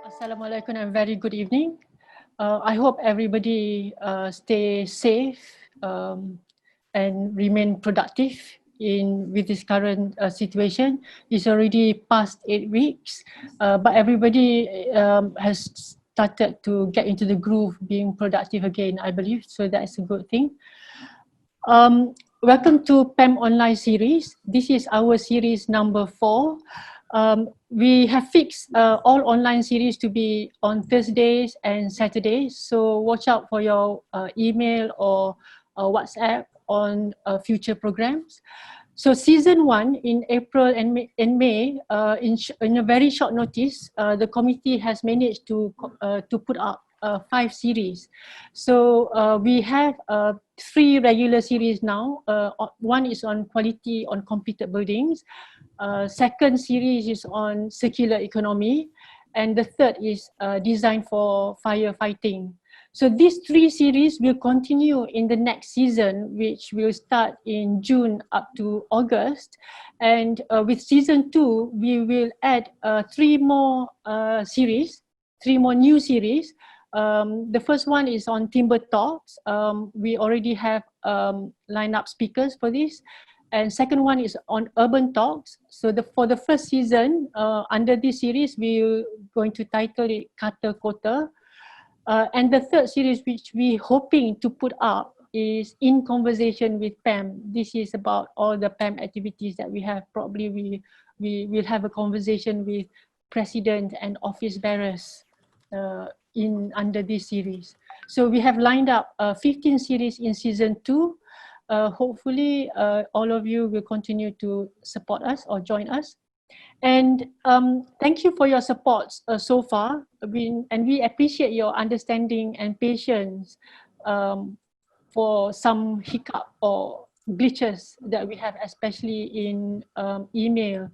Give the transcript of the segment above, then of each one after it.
Assalamualaikum and very good evening. I hope everybody stay safe and remain productive with this current situation. It's already past 8 weeks, but everybody has started to get into the groove, being productive again, I believe. So that's a good thing. Welcome to PAM Online series. This is our series number 4. We have fixed all online series to be on Thursdays and Saturdays. So watch out for your email or WhatsApp on future programs. So season 1 in April and May, in a very short notice, the committee has managed to put up 5 series. So we have 3 regular series now. One is on quality on completed buildings. Second series is on circular economy, and the third is design for firefighting. So these 3 series will continue in the next season, which will start in June up to August. And with season 2, we will add 3 more series, 3 more new series. The first one is on timber talks. We already have lined up speakers for this. And second one is on urban talks. So for the first season, under this series, we're going to title it Kata Kota. And the third series, which we're hoping to put up, is In Conversation with PAM. This is about all the PAM activities that we have. Probably we will have a conversation with president and office bearers under this series. So we have lined up 15 series in season 2. Hopefully all of you will continue to support us or join us. And thank you for your support so far. And we appreciate your understanding and patience for some hiccup or glitches that we have, especially in email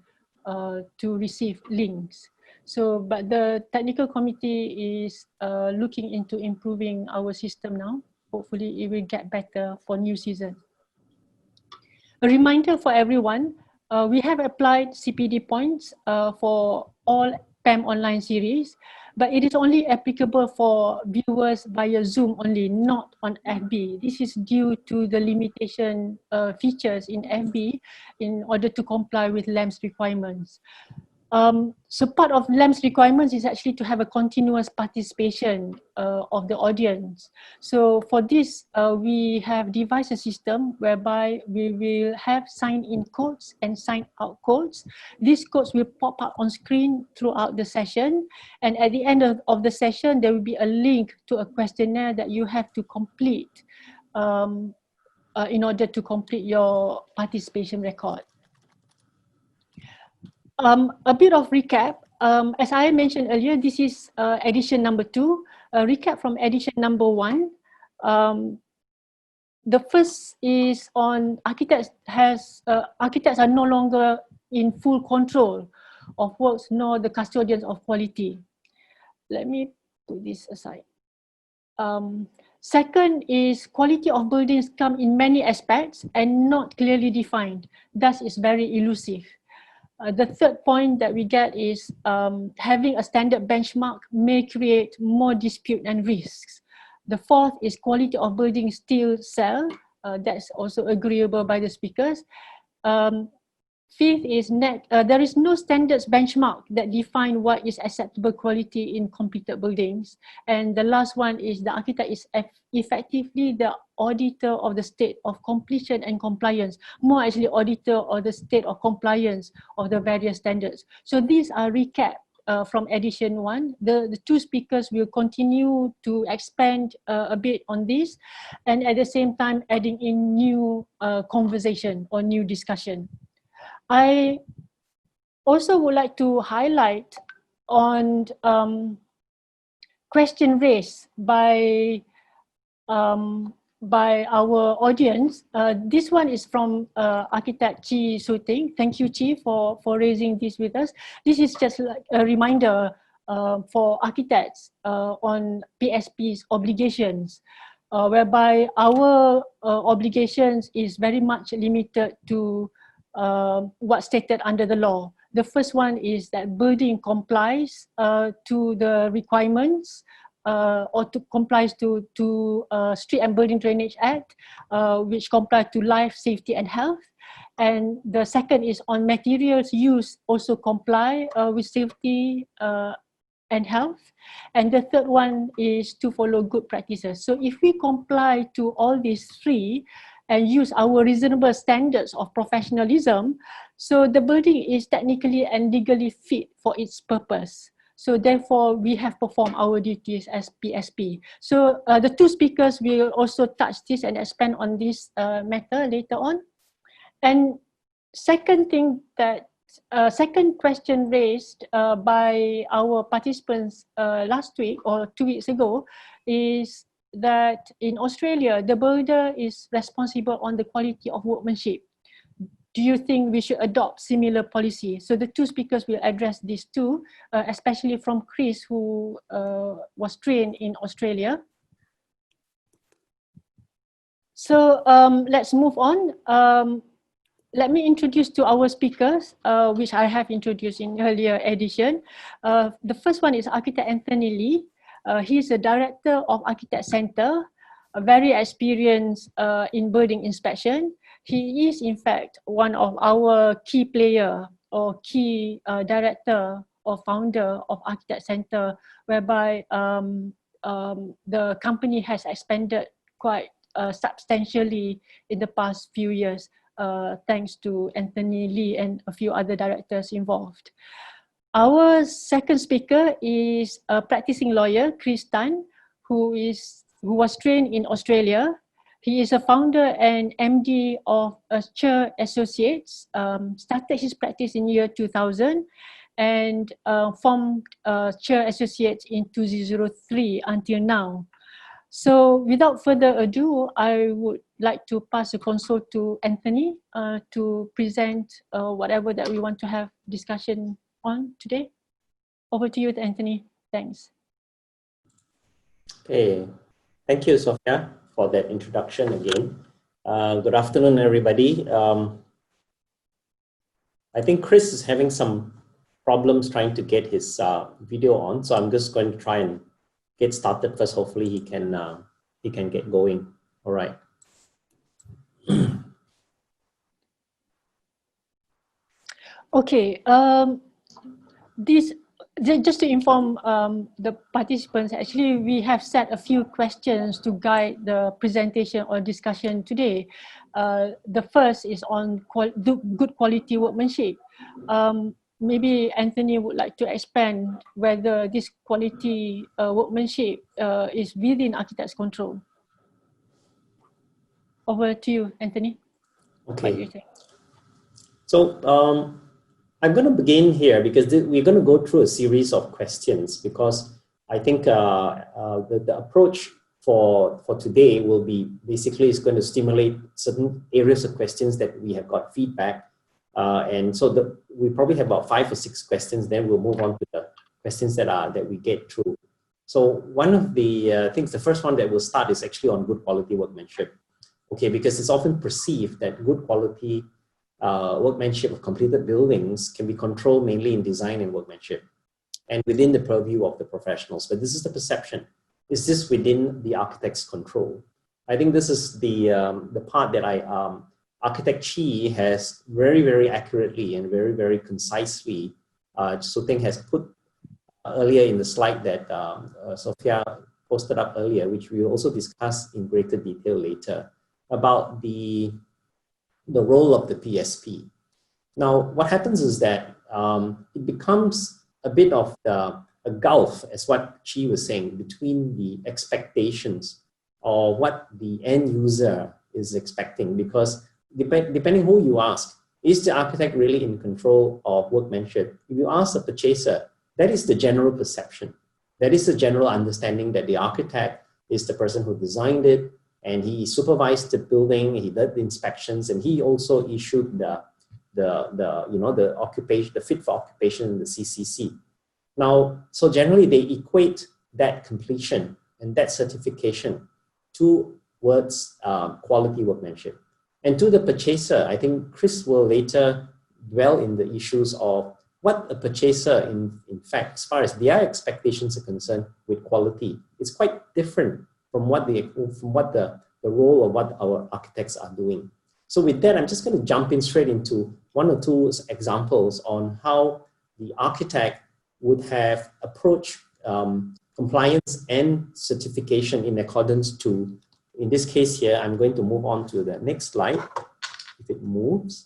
to receive links. So, but the technical committee is looking into improving our system now. Hopefully it will get better for new season. A reminder for everyone, we have applied CPD points for all PAM online series, but it is only applicable for viewers via Zoom only, not on FB. This is due to the limitation features in FB in order to comply with LAM's requirements. So part of LAM's requirements is actually to have a continuous participation of the audience. So for this, we have devised a system whereby we will have sign-in codes and sign-out codes. These codes will pop up on screen throughout the session. And at the end of the session, there will be a link to a questionnaire that you have to complete in order to complete your participation record. A bit of recap. As I mentioned earlier, this is edition number 2. A recap from edition number 1. The first is on architects are no longer in full control of works nor the custodians of quality. Let me put this aside. Second is quality of buildings come in many aspects and not clearly defined. Thus, it's very elusive. The third point that we get is having a standard benchmark may create more dispute and risks. The fourth is quality of buildings still sell. That's also agreeable by the speakers. Fifth is there is no standards benchmark that define what is acceptable quality in completed buildings. And the last one is the architect is effectively the auditor of the state of completion and compliance, more actually auditor of the state of compliance of the various standards. So these are recap from edition 1. The 2 speakers will continue to expand a bit on this, and at the same time adding in new conversation or new discussion. I also would like to highlight on question raised by our audience. This one is from architect Chi Suting. Thank you, Chi, for raising this with us. This is just like a reminder for architects on PSP's obligations. whereby our obligations is very much limited to what's stated under the law. The first one is that building complies to the requirements or to complies to Street and Building Drainage Act, which comply to life, safety and health. And the second is on materials used also comply with safety and health. And the third one is to follow good practices. So if we comply to all these three and use our reasonable standards of professionalism, so the building is technically and legally fit for its purpose. So therefore, we have performed our duties as PSP. So the two speakers will also touch this and expand on this matter later on. And second thing that second question raised by our participants last week or 2 weeks ago is that in Australia, the builder is responsible on the quality of workmanship. Do you think we should adopt similar policy? So the two speakers will address these two, especially from Chris, who was trained in Australia. So let's move on. Let me introduce to our speakers, which I have introduced in earlier edition. The first one is Architect Anthony Lee. He's the Director of Architect Center, very experienced in building inspection. He is in fact one of our key player or key director or founder of Architect Center, whereby the company has expanded quite substantially in the past few years. Thanks to Anthony Lee and a few other directors involved. Our second speaker is a practicing lawyer, Chris Tan, who was trained in Australia. He is a founder and MD of Chur Associates, started his practice in year 2000 and formed Chur Associates in 2003 until now. So without further ado, I would like to pass the console to Anthony to present whatever that we want to have discussion on today. Over to you, Anthony. Thanks. Okay, thank you, Sophia, for that introduction again. Good afternoon, everybody. I think Chris is having some problems trying to get his video on, so I'm just going to try and get started first. Hopefully he can get going. All right. Okay. Just to inform the participants, actually we have set a few questions to guide the presentation or discussion today. The first is on good quality workmanship. Maybe Anthony would like to expand whether this quality workmanship is within architect's control. Over to you, Anthony. Okay. What do you think? So I'm going to begin here because we're going to go through a series of questions, because I think the approach for today will be basically is going to stimulate certain areas of questions that we have got feedback. And so we probably have about 5 or 6 questions, then we'll move on to the questions that we get through. So one of the things, the first one that we'll start is actually on good quality workmanship. Okay, because it's often perceived that good quality workmanship of completed buildings can be controlled mainly in design and workmanship and within the purview of the professionals. But this is the perception. Is this within the architect's control? I think this is the part that Architect Chi has very, very accurately and very, very concisely, Suting has put earlier in the slide that Sophia posted up earlier, which we will also discuss in greater detail later, about the role of the PSP. Now, what happens is that it becomes a bit of a gulf, as what Chi was saying, between the expectations or what the end user is expecting, because depending who you ask, is the architect really in control of workmanship? If you ask the purchaser, that is the general perception. That is the general understanding that the architect is the person who designed it, and he supervised the building, he did the inspections, and he also issued the occupation, the fit for occupation in the CCC. Now, so generally they equate that completion and that certification towards quality workmanship. And to the purchaser, I think Chris will later dwell in the issues of what a purchaser, in fact, as far as their expectations are concerned with quality, is quite different from what the role of what our architects are doing. So with that, I'm just going to jump in straight into one or two examples on how the architect would have approached compliance and certification in accordance to, in this case here, I'm going to move on to the next slide, if it moves.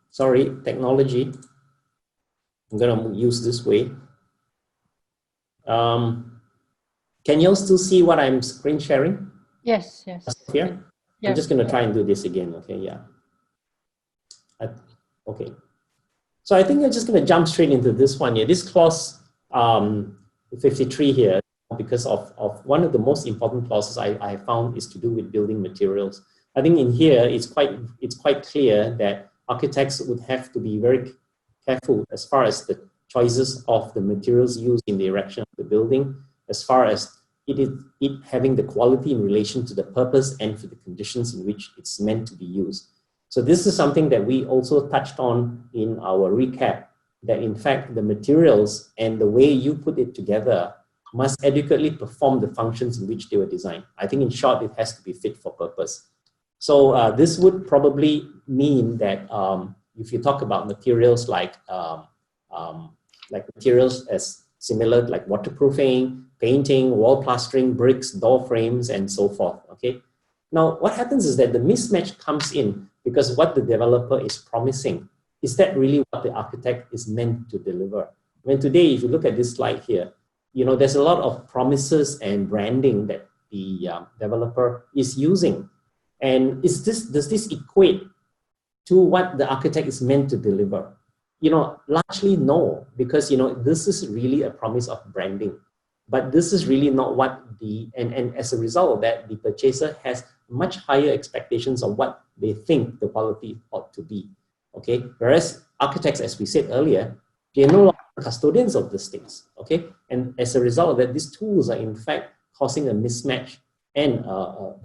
Sorry, technology. I'm going to use this way. Can you all still see what I'm screen sharing? Yes, yes. Here? Yes. I'm just going to try and do this again. Okay, yeah. Okay. So I think I'm just going to jump straight into this one here. This clause 53 here, because of one of the most important clauses I found is to do with building materials. I think in here, it's quite clear that architects would have to be very careful as far as the choices of the materials used in the erection of the building, as far as it having the quality in relation to the purpose and for the conditions in which it's meant to be used. So this is something that we also touched on in our recap, that in fact the materials and the way you put it together must adequately perform the functions in which they were designed. I think in short, it has to be fit for purpose. So this would probably mean that if you talk about materials like materials as similar, like waterproofing, painting, wall plastering, bricks, door frames, and so forth, okay? Now, what happens is that the mismatch comes in because what the developer is promising, is that really what the architect is meant to deliver? When today, if you look at this slide here, you know, there's a lot of promises and branding that the developer is using. And does this equate to what the architect is meant to deliver? You know, largely no, because, you know, this is really a promise of branding. But this is really not what and as a result of that, the purchaser has much higher expectations of what they think the quality ought to be, okay? Whereas architects, as we said earlier, they're no longer custodians of these things, okay? And as a result of that, these tools are in fact causing a mismatch and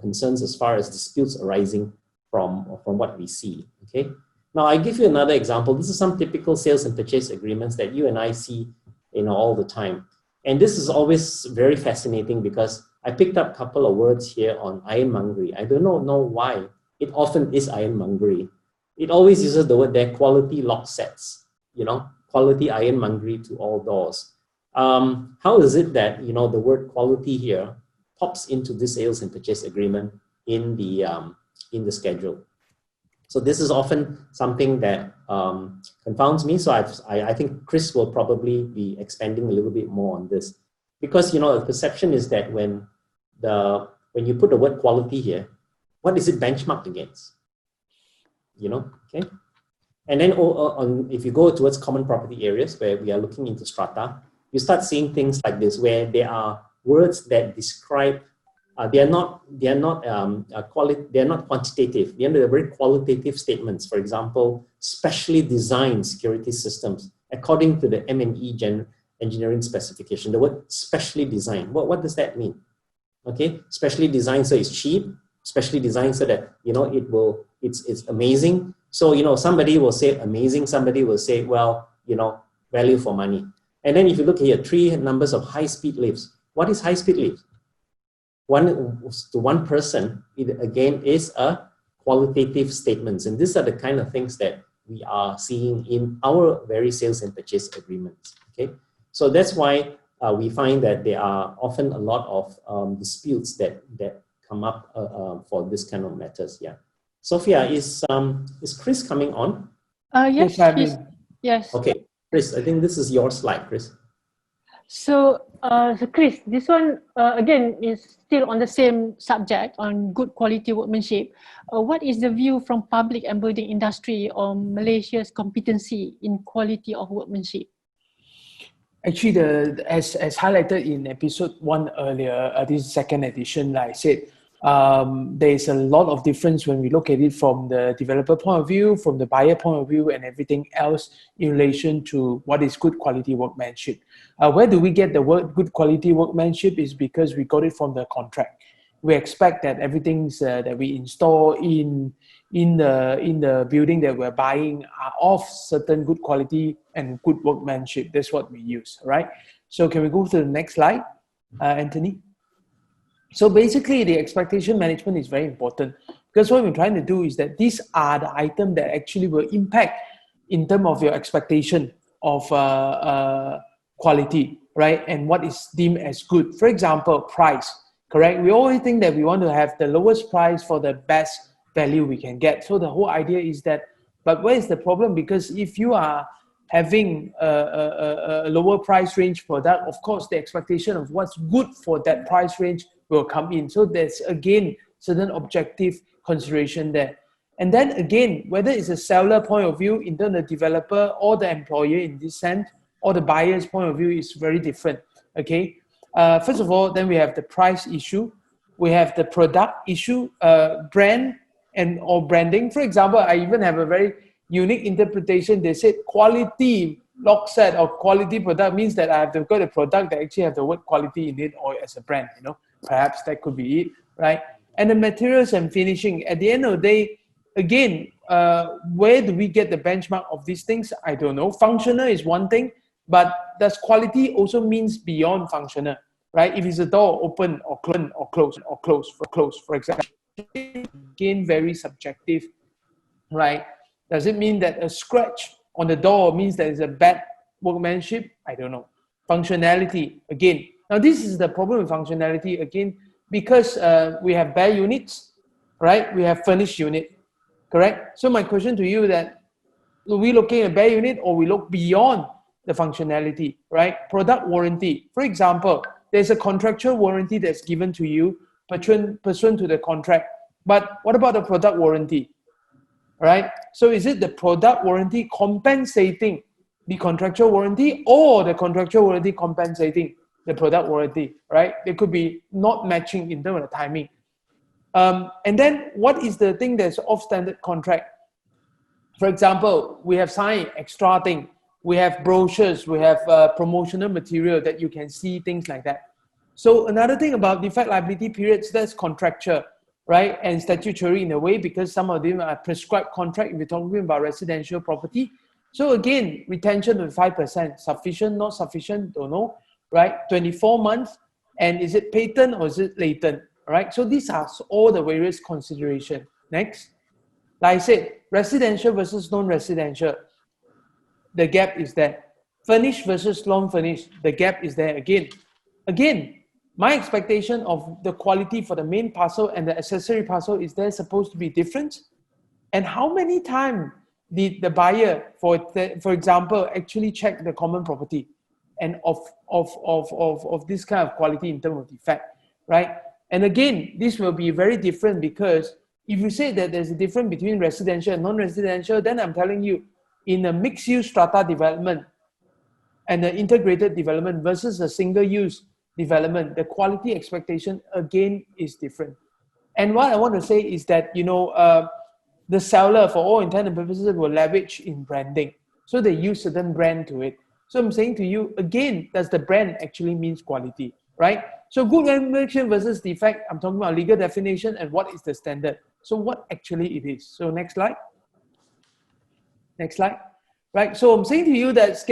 concerns as far as disputes arising from what we see, okay? Now, I give you another example. This is some typical sales and purchase agreements that you and I see, you know, all the time. And this is always very fascinating because I picked up a couple of words here on ironmongery. I don't know why. It often is ironmongery. It always uses the word there, quality lock sets, you know, quality ironmongery to all doors. How is it that, you know, the word quality here pops into this sales and purchase agreement in the schedule? So this is often something that confounds me. So I think Chris will probably be expanding a little bit more on this, because, you know, the perception is that when you put the word quality here, what is it benchmarked against? You know, okay. And then if you go towards common property areas where we are looking into strata, you start seeing things like this, where there are words that describe. They are not quantitative. They're very qualitative statements. For example, specially designed security systems according to the M&E engineering specification. The word specially designed. What does that mean? Okay, specially designed so it's cheap. Specially designed so that, you know, it's amazing. So, you know, somebody will say amazing. Somebody will say, well, you know, value for money. And then if you look here, 3 numbers of high-speed lifts. What is high-speed lift? One person, it again is a qualitative statements. And these are the kind of things that we are seeing in our very sales and purchase agreements, okay? So that's why we find that there are often a lot of disputes that come up for this kind of matters, yeah. Sophia, is Chris coming on? Yes, yes. Okay, Chris, I think this is your slide, Chris. So Chris, this one again is still on the same subject on good quality workmanship. What is the view from public and building industry on Malaysia's competency in quality of workmanship? Actually, as highlighted in episode 1 earlier, this second edition, like I said, There's a lot of difference when we look at it from the developer point of view, from the buyer point of view, and everything else in relation to what is good quality workmanship. Where do we get the word good quality workmanship is because we got it from the contract. We expect that everything's that we install in the building that we're buying are of certain good quality and good workmanship. That's what we use, right? So can we go to the next slide, Anthony? So basically, the expectation management is very important because what we're trying to do is that these are the items that actually will impact in terms of your expectation of quality, right? And what is deemed as good. For example, price, correct? We always think that we want to have the lowest price for the best value we can get. So the whole idea is that, but where is the problem? Because if you are having a lower price range product, of course, the expectation of what's good for that price range will come in. So there's again certain objective consideration there. And then again, whether it's a seller point of view in terms of the developer or the employer in this sense, or the buyer's point of view is very different. Okay. First of all, then we have the price issue. We have the product issue, brand or branding. For example, I even have a very unique interpretation. They said quality lock set or quality product means that I have to got a product that actually has the word quality in it or as a brand, you know, perhaps that could be it, right? And the materials and finishing, at the end of the day, again, where do we get the benchmark of these things? I don't know. Functional is one thing, but does quality also means beyond functional, right? If it's a door open or close, for example, again, very subjective, right? Does it mean that a scratch on the door means that it's a bad workmanship? I don't know. Functionality, again. Now, this is the problem with functionality, again, because we have bare units, right? We have furnished unit, correct? So my question to you that, are we looking at bare unit or we look beyond the functionality, right? Product warranty. For example, there's a contractual warranty that's given to you pursuant to the contract. But what about the product warranty? Right? So is it the product warranty compensating the contractual warranty or the contractual warranty compensating the product warranty, right? They could be not matching in terms of the timing. And then what is the thing that's off standard contract? For example, we have signed extra thing. We have brochures, we have promotional material that you can see, things like that. So another thing about defect liability periods, that's contractual, right? And statutory in a way, because some of them are prescribed contract if we're talking about residential property. So again, retention of 5%, sufficient, not sufficient, don't know, right? 24 months, and is it patent or is it latent, right? So these are all the various considerations. Next. Like I said, residential versus non-residential, the gap is there. Furnished versus non-furnished, the gap is there again. Again, my expectation of the quality for the main parcel and the accessory parcel, is there supposed to be different? And how many times did the buyer, for example, actually check the common property and of this kind of quality in terms of defect, right? And again, this will be very different because if you say that there's a difference between residential and non-residential, then I'm telling you, in a mixed-use strata development and an integrated development versus a single-use development, the quality expectation again is different. And what I want to say is that, you know, the seller, for all intents and purposes, will leverage in branding. So they use certain brand to it. So I'm saying to you, again, does the brand actually means quality, right? So good workmanship versus defect, I'm talking about legal definition and what is the standard. So what actually it is. So next slide. Next slide. Right, so I'm saying to you that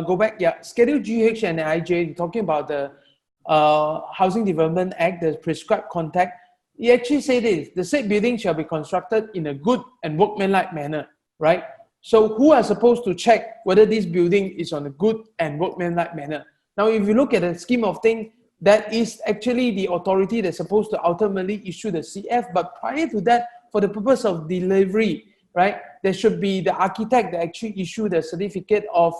go back, Schedule GH and IJ, talking about the Housing Development Act, the prescribed contact, he actually said this: the said building shall be constructed in a good and workmanlike manner, right? So who are supposed to check whether this building is on a good and workmanlike manner? Now, if you look at the scheme of things, that is actually the authority that's supposed to ultimately issue the CF, but prior to that, for the purpose of delivery, right, there should be the architect that actually issue the certificate of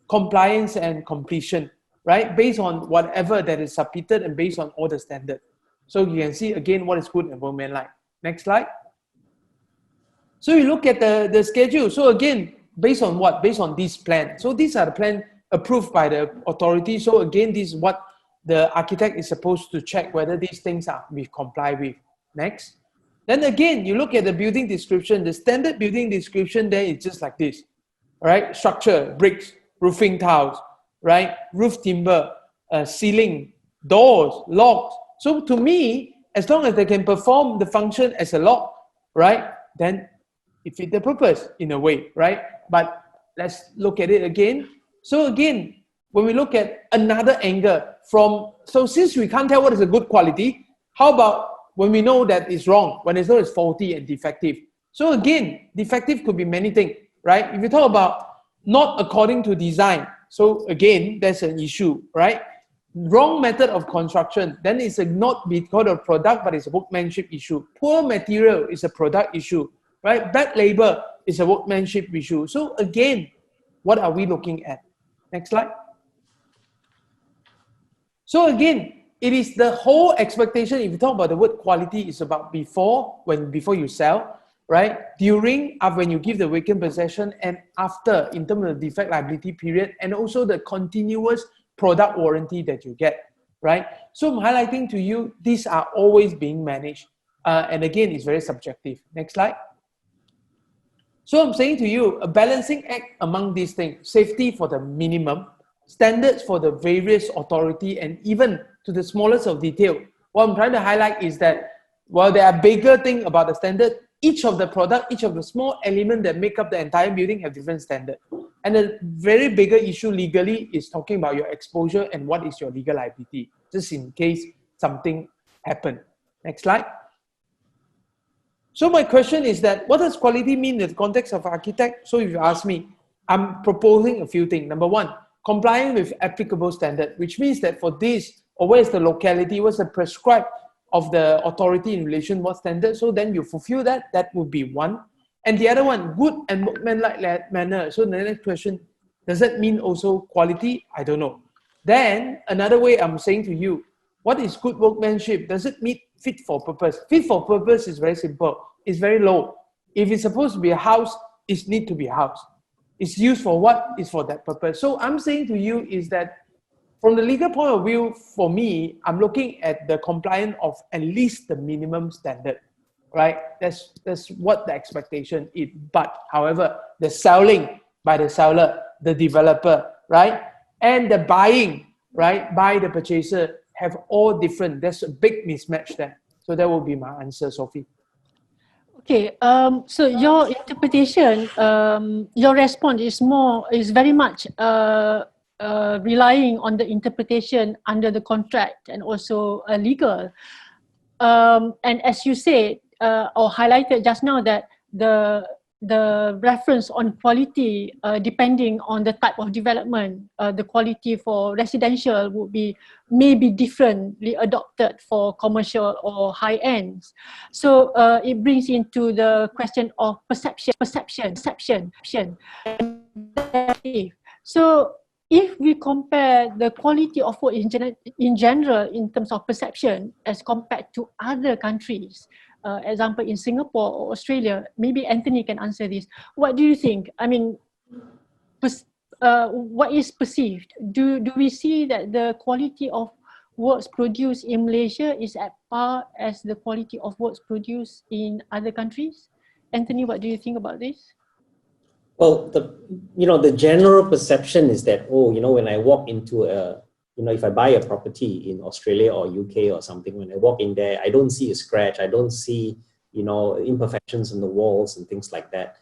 compliance and completion, right, based on whatever that is submitted and based on all the standards. So you can see again what is good and workmanlike. Next slide. So you look at the schedule. So again, based on what? Based on this plan. So these are the plan approved by the authority. So again, this is what the architect is supposed to check whether these things are we comply with. Next. Then again, you look at the building description. The standard building description there is just like this, right? Structure, bricks, roofing tiles, right? Roof timber, ceiling, doors, locks. So to me, as long as they can perform the function as a lock, right? Then it fits the purpose in a way, right? But let's look at it again. So again, when we look at another angle so since we can't tell what is a good quality, how about when we know that it's wrong, when it's know it's faulty and defective? So again, defective could be many things, right? If you talk about not according to design, so again, that's an issue, right? Wrong method of construction, then it's not because of product, but it's a workmanship issue. Poor material is a product issue, right? Bad labor is a workmanship issue. So again, what are we looking at? Next slide. So again, it is the whole expectation. If you talk about the word quality, it's about before you sell, right? During, when you give the vacant possession, and after, in terms of the defect liability period, and also the continuous product warranty that you get, right? So I'm highlighting to you, these are always being managed. And again, it's very subjective. Next slide. So I'm saying to you, a balancing act among these things: safety for the minimum, standards for the various authority, and even to the smallest of detail. What I'm trying to highlight is that while there are bigger things about the standard, each of the product, each of the small element that make up the entire building have different standard. And a very bigger issue legally is talking about your exposure and what is your legal liability, just in case something happened. Next slide. So my question is that, what does quality mean in the context of architect? So if you ask me, I'm proposing a few things. Number one, complying with applicable standard, which means that for this, or where is the locality, what's the prescribed of the authority in relation what standard, so then you fulfill that, that would be one. And the other one, good and workmanlike manner. So the next question, does that mean also quality? I don't know. Then another way I'm saying to you, what is good workmanship? Does it meet fit for purpose? Fit for purpose is very simple. It's very low. If it's supposed to be a house, it needs to be a house. It's used for what? It's for that purpose. So I'm saying to you is that from the legal point of view, for me, I'm looking at the compliance of at least the minimum standard, right? That's what the expectation is. But however, the selling by the seller, the developer, right? And the buying, right, by the purchaser have all different. There's a big mismatch there. So that will be my answer, Sophie. Okay, so your interpretation, your response is very much relying on the interpretation under the contract and also legal. And as you said or highlighted just now, that the reference on quality depending on the type of development, the quality for residential would be maybe differently adopted for commercial or high ends. So it brings into the question of perception. So if we compare the quality of work in general in terms of perception as compared to other countries, example in Singapore or Australia, maybe Anthony can answer this. What do you think? I mean, what is perceived? Do we see that the quality of works produced in Malaysia is at par as the quality of works produced in other countries? Anthony, what do you think about this? Well, the general perception is that, when I walk into if I buy a property in Australia or UK or something, when I walk in there, I don't see a scratch, I don't see, imperfections in the walls and things like that.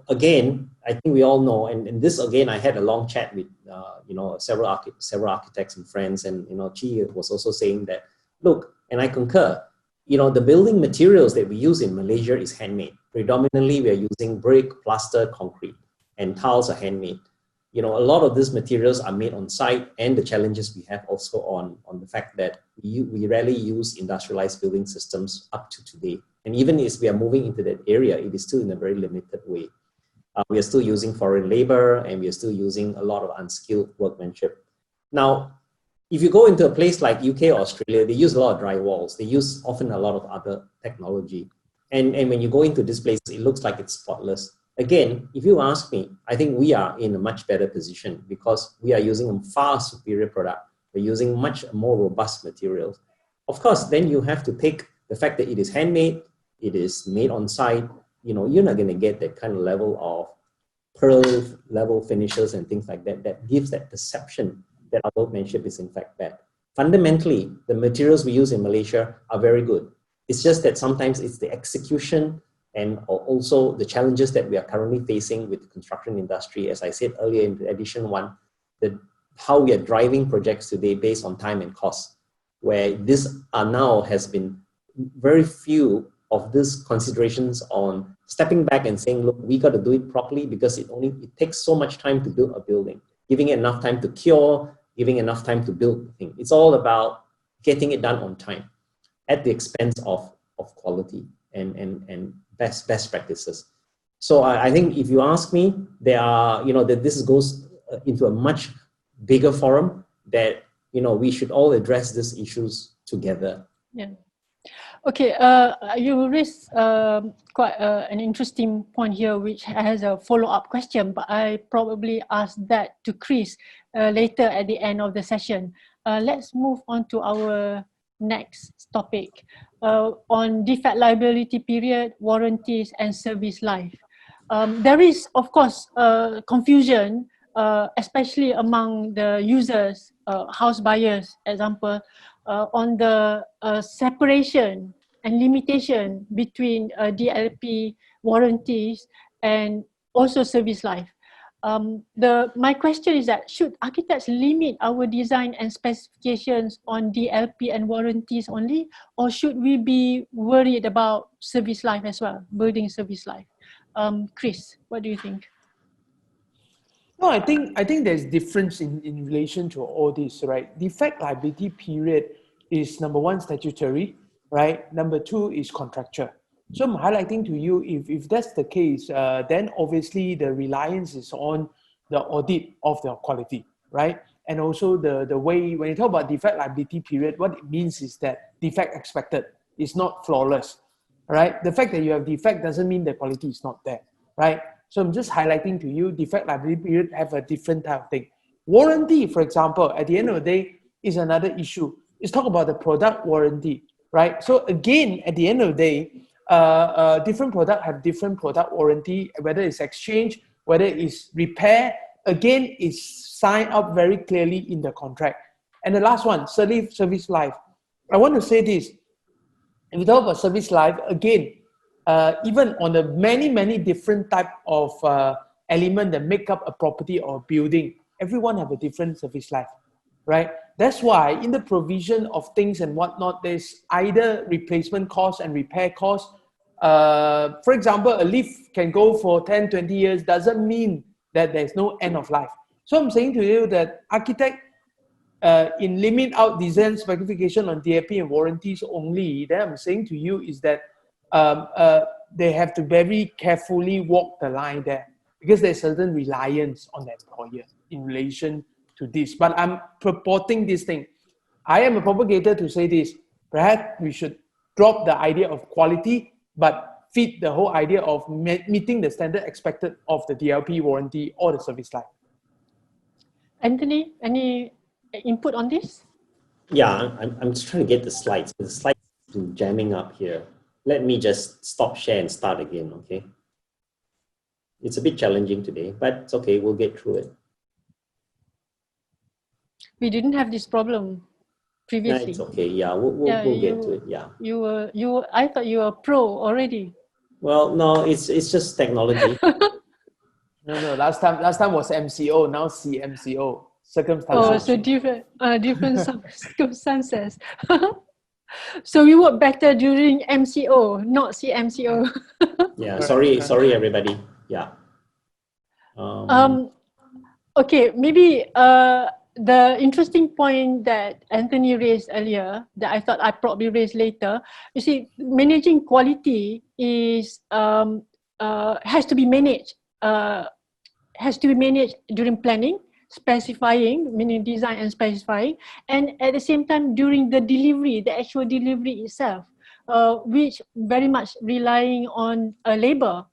Again, I think we all know, and this again, I had a long chat with, several architects and friends, and, Chi was also saying that, look, and I concur, the building materials that we use in Malaysia is handmade. Predominantly, we are using brick, plaster, concrete, and tiles are handmade. A lot of these materials are made on site, and the challenges we have also on the fact that we rarely use industrialized building systems up to today. And even as we are moving into that area, it is still in a very limited way. We are still using foreign labor, and we are still using a lot of unskilled workmanship. Now, if you go into a place like UK or Australia, they use a lot of dry walls. They use often a lot of other technology. And when you go into this place, it looks like it's spotless. Again, if you ask me, I think we are in a much better position because we are using a far superior product. We're using much more robust materials. Of course, then you have to take The fact that it is handmade, it is made on site, you know, you're not going to get that kind of level of pearl level finishes and things like that, that gives that perception that our workmanship is in fact bad. Fundamentally, the materials we use in Malaysia are very good. It's just that sometimes it's the execution and also the challenges that we are currently facing with the construction industry. As I said earlier in edition 1, how we are driving projects today based on time and cost, where this now has been very few of these considerations on stepping back and saying, look, we got to do it properly because it takes so much time to build a building, giving it enough time to cure, giving enough time to build the thing. It's all about getting it done on time at the expense of quality and best practices. So I think if you ask me, there are, you know, that this goes into a much bigger forum that, you know, we should all address these issues together. Yeah. Okay, you raised quite an interesting point here, which has a follow-up question, but I probably ask that to Chris later at the end of the session. Let's move on to our next topic on defect liability period, warranties, and service life. There is, of course, confusion, especially among the users, house buyers, example, on the separation and limitation between DLP warranties and also service life. My question is that should architects limit our design and specifications on DLP and warranties only, or should we be worried about service life as well, building service life? Chris, what do you think? No, I think there's difference in relation to all this, right? Defect liability period is number 1 statutory, right? Number 2 is contractual. So I'm highlighting to you, if that's the case, then obviously the reliance is on the audit of the quality, right? And also the way, when you talk about defect liability period, what it means is that defect expected is not flawless, right? The fact that you have defect doesn't mean the quality is not there, right? So I'm just highlighting to you, defect liability period have a different type of thing. Warranty, for example, at the end of the day, is another issue. Let's talk about the product warranty, right? So again, at the end of the day, different product have different product warranty, whether it's exchange, whether it's repair, again, it's signed up very clearly in the contract. And the last one, service life. I want to say this, if we talk about service life, again, even on the many different type of element that make up a property or building, everyone have a different service life, right? That's why in the provision of things and whatnot, there's either replacement cost and repair cost. For example, a lift can go for 10, 20 years, doesn't mean that there's no end of life. So I'm saying to you that architect, in limit out design specification on DLP and warranties only, then I'm saying to you is that they have to very carefully walk the line there, because there's certain reliance on the employer in relation to this. But I'm purporting this thing. I am a propagator to say this. Perhaps we should drop the idea of quality, but feed the whole idea of meeting the standard expected of the DLP warranty or the service life. Anthony, any input on this? Yeah, I'm just trying to get the slides. The slides have been jamming up here. Let me just stop share and start again, okay? It's a bit challenging today, but it's okay, we'll get through it. We didn't have this problem previously. No, it's okay, yeah, we'll get to it, yeah. I thought you were pro already. Well, no, it's just technology. No, last time was MCO, now CMCO, circumstances. Oh, so different circumstances. So we work better during MCO, not CMCO. Yeah, sorry everybody. Yeah. Okay, maybe the interesting point that Anthony raised earlier, that I thought I probably raise later. You see, managing quality is has to be managed. Has to be managed during planning, specifying, meaning design and specifying, and at the same time during the delivery, the actual delivery itself, which very much relying on labor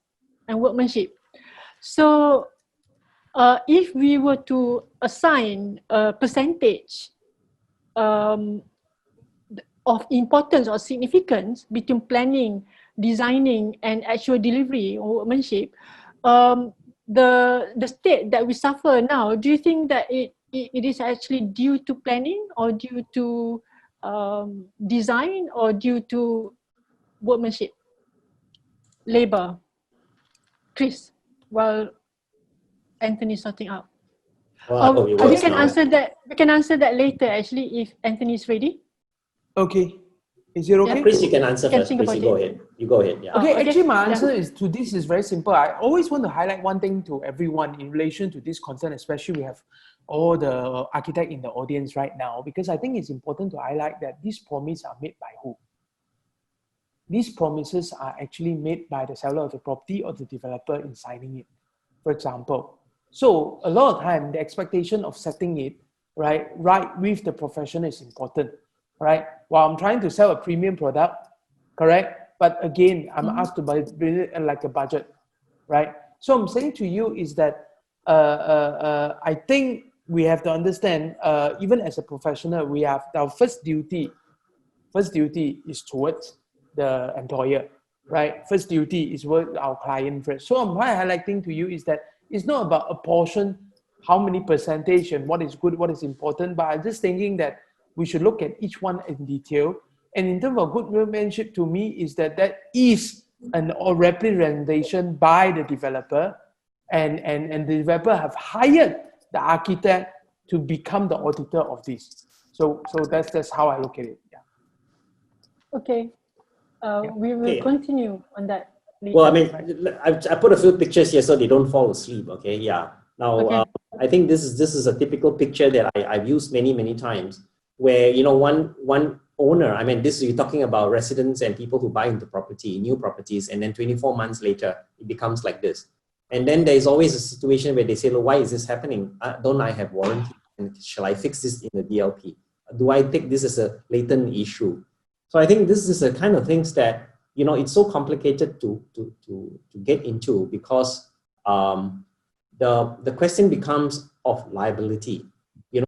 and workmanship. So if we were to assign a percentage, of importance or significance between planning, designing, and actual delivery or workmanship, the state that we suffer now, do you think that it is actually due to planning or due to design or due to workmanship, labor? Chris, while Anthony sorting out. Well, I hope it works We can now. answer that. We can answer that later. Actually, if Anthony is ready. Okay. Is it okay? Yeah, Chris, you can answer Can first. think Chris, about you go it. ahead. You go ahead. Yeah. Okay, okay. actually my Yeah. answer is to this is very simple. I always want to highlight one thing to everyone in relation to this concern, especially we have all the architects in the audience right now, because I think it's important to highlight that these promises are made by who? These promises are actually made by the seller of the property or the developer in signing it, for example. So a lot of time, the expectation of setting it right with the professional is important, right? While I'm trying to sell a premium product, correct? But again, I'm asked to build it like a budget, right? So I'm saying to you is that I think we have to understand, even as a professional, we have our first duty is towards the employer, right? First duty is with our client first. So I'm highlighting to you is that it's not about a portion, how many percentage and what is good, what is important, but I'm just thinking that we should look at each one in detail. And in terms of good workmanship, to me, is that is an representation by the developer, and the developer have hired the architect to become the auditor of this. So that's how I look at it. Yeah. Okay. We will continue on that later. Well, I mean, I put a few pictures here so they don't fall asleep. Okay, yeah. Now, I think this is a typical picture that I've used many times, where one owner. I mean, you're talking about residents and people who buy into new properties, and then 24 months later it becomes like this. And then there's always a situation where they say, "Look, why is this happening? Don't I have warranty? And shall I fix this in the DLP? Do I take this as a latent issue?" So I think this is the kind of things that, it's so complicated to get into, because the question becomes of liability.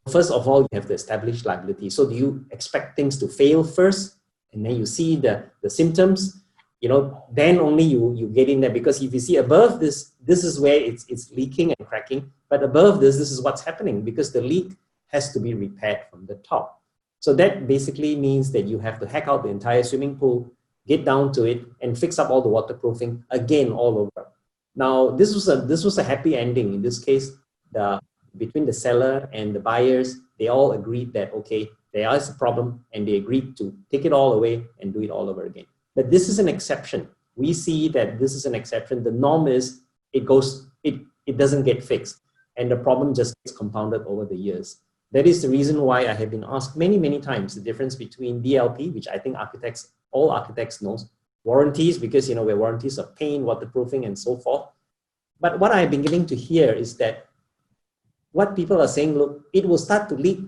First of all, you have to establish liability. So do you expect things to fail first, and then you see the symptoms, then only you get in there? Because if you see above this is where it's leaking and cracking, but above this is what's happening, because the leak has to be repaired from the top. So that basically means that you have to hack out the entire swimming pool, get down to it, and fix up all the waterproofing again all over. Now, this was a happy ending. In this case, between the seller and the buyers, they all agreed that, okay, there is a problem, and they agreed to take it all away and do it all over again. But this is an exception. We see that this is an exception. The norm is it doesn't get fixed, and the problem just gets compounded over the years. That is the reason why I have been asked many times the difference between DLP, which I think all architects knows, warranties, because where warranties are paint, waterproofing, and so forth. But what I've been getting to hear is that what people are saying, look, it will start to leak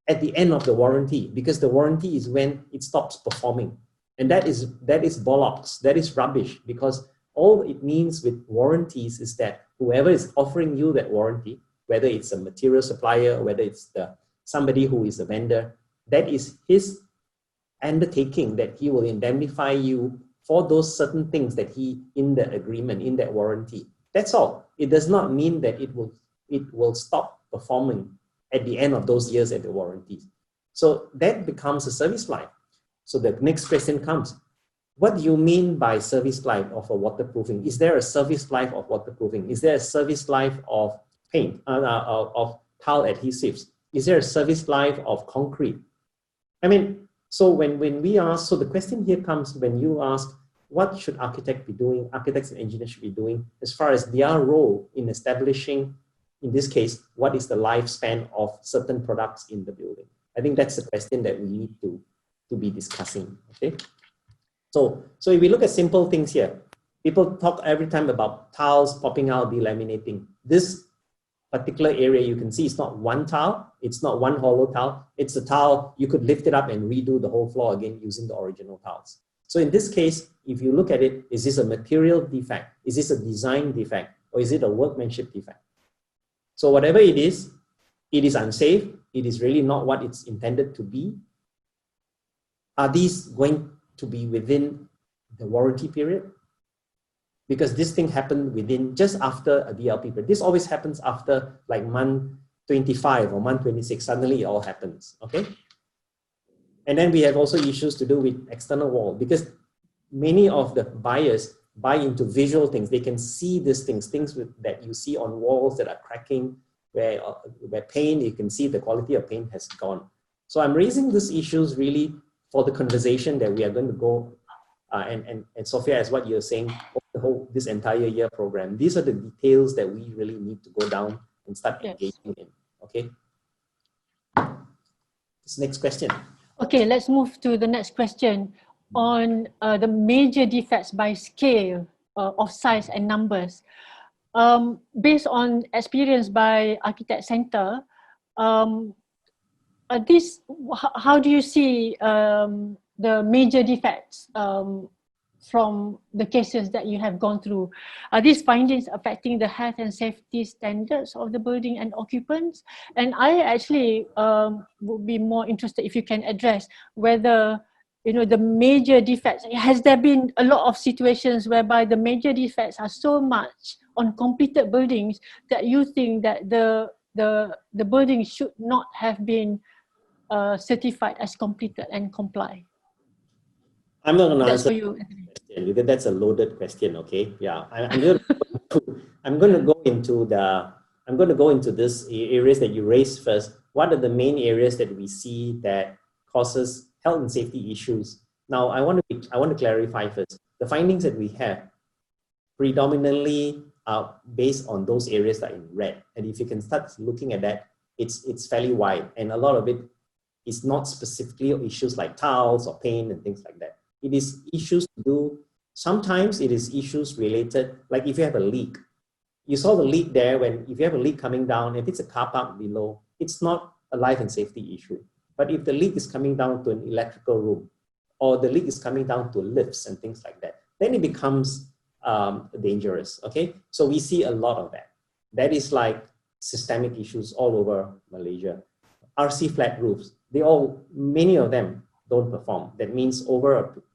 at the end of the warranty, because the warranty is when it stops performing. And that is bollocks, that is rubbish, because all it means with warranties is that whoever is offering you that warranty, whether it's a material supplier, whether it's somebody who is a vendor, that is his undertaking that he will indemnify you for those certain things that he, in the agreement, in that warranty. That's all. It does not mean that it will stop performing at the end of those years at the warranties. So that becomes a service life. So the next question comes, what do you mean by service life of a waterproofing? Is there a service life of waterproofing? Is there a service life of paint, of tile adhesives? Is there a service life of concrete? I mean, so when we ask, so the question here comes when you ask, what should architects be doing, architects and engineers should be doing as far as their role in establishing, in this case, what is the lifespan of certain products in the building? I think that's the question that we need to be discussing, okay? So if we look at simple things here, people talk every time about tiles popping out, delaminating. This particular area, you can see it's not one tile, it's not one hollow tile, it's a tile, you could lift it up and redo the whole floor again using the original tiles. So in this case, if you look at it, is this a material defect? Is this a design defect? Or is it a workmanship defect? So whatever it is unsafe, it is really not what it's intended to be. are these going to be within the warranty period? Because this thing happened within, just after a DLP period. This always happens after like month 25 or month 26, suddenly it all happens, okay? And then we have also issues to do with external wall, because many of the buyers buy into visual things. They can see these things that you see on walls that are cracking, where paint, you can see the quality of paint has gone. So I'm raising these issues really for the conversation that we are going to go, and Sophia, as what you're saying, this entire year program, these are the details that we really need to go down and start engaging in, okay? This next question. Okay, let's move to the next question on the major defects by scale of size and numbers. Based on experience by Architect Center, how do you see the major defects from the cases that you have gone through? Are these findings affecting the health and safety standards of the building and occupants? And I actually would be more interested if you can address whether, you know, the major defects, has there been a lot of situations whereby the major defects are so much on completed buildings that you think that the building should not have been certified as completed and comply? I'm not going to answer you. that question because that's a loaded question. Okay, yeah, I'm going to go into this areas that you raised first. What are the main areas that we see that causes health and safety issues? Now, I want to clarify first. The findings that we have predominantly are based on those areas that are in red, and if you can start looking at that, it's fairly wide, and a lot of it is not specifically issues like tiles or paint and things like that. It is issues to do, sometimes it is issues related, like if you have a leak. You saw the leak there, if you have a leak coming down, if it's a car park below, it's not a life and safety issue. But if the leak is coming down to an electrical room, or the leak is coming down to lifts and things like that, then it becomes dangerous, okay? So we see a lot of that. That is like systemic issues all over Malaysia. RC flat roofs, many of them don't perform. That means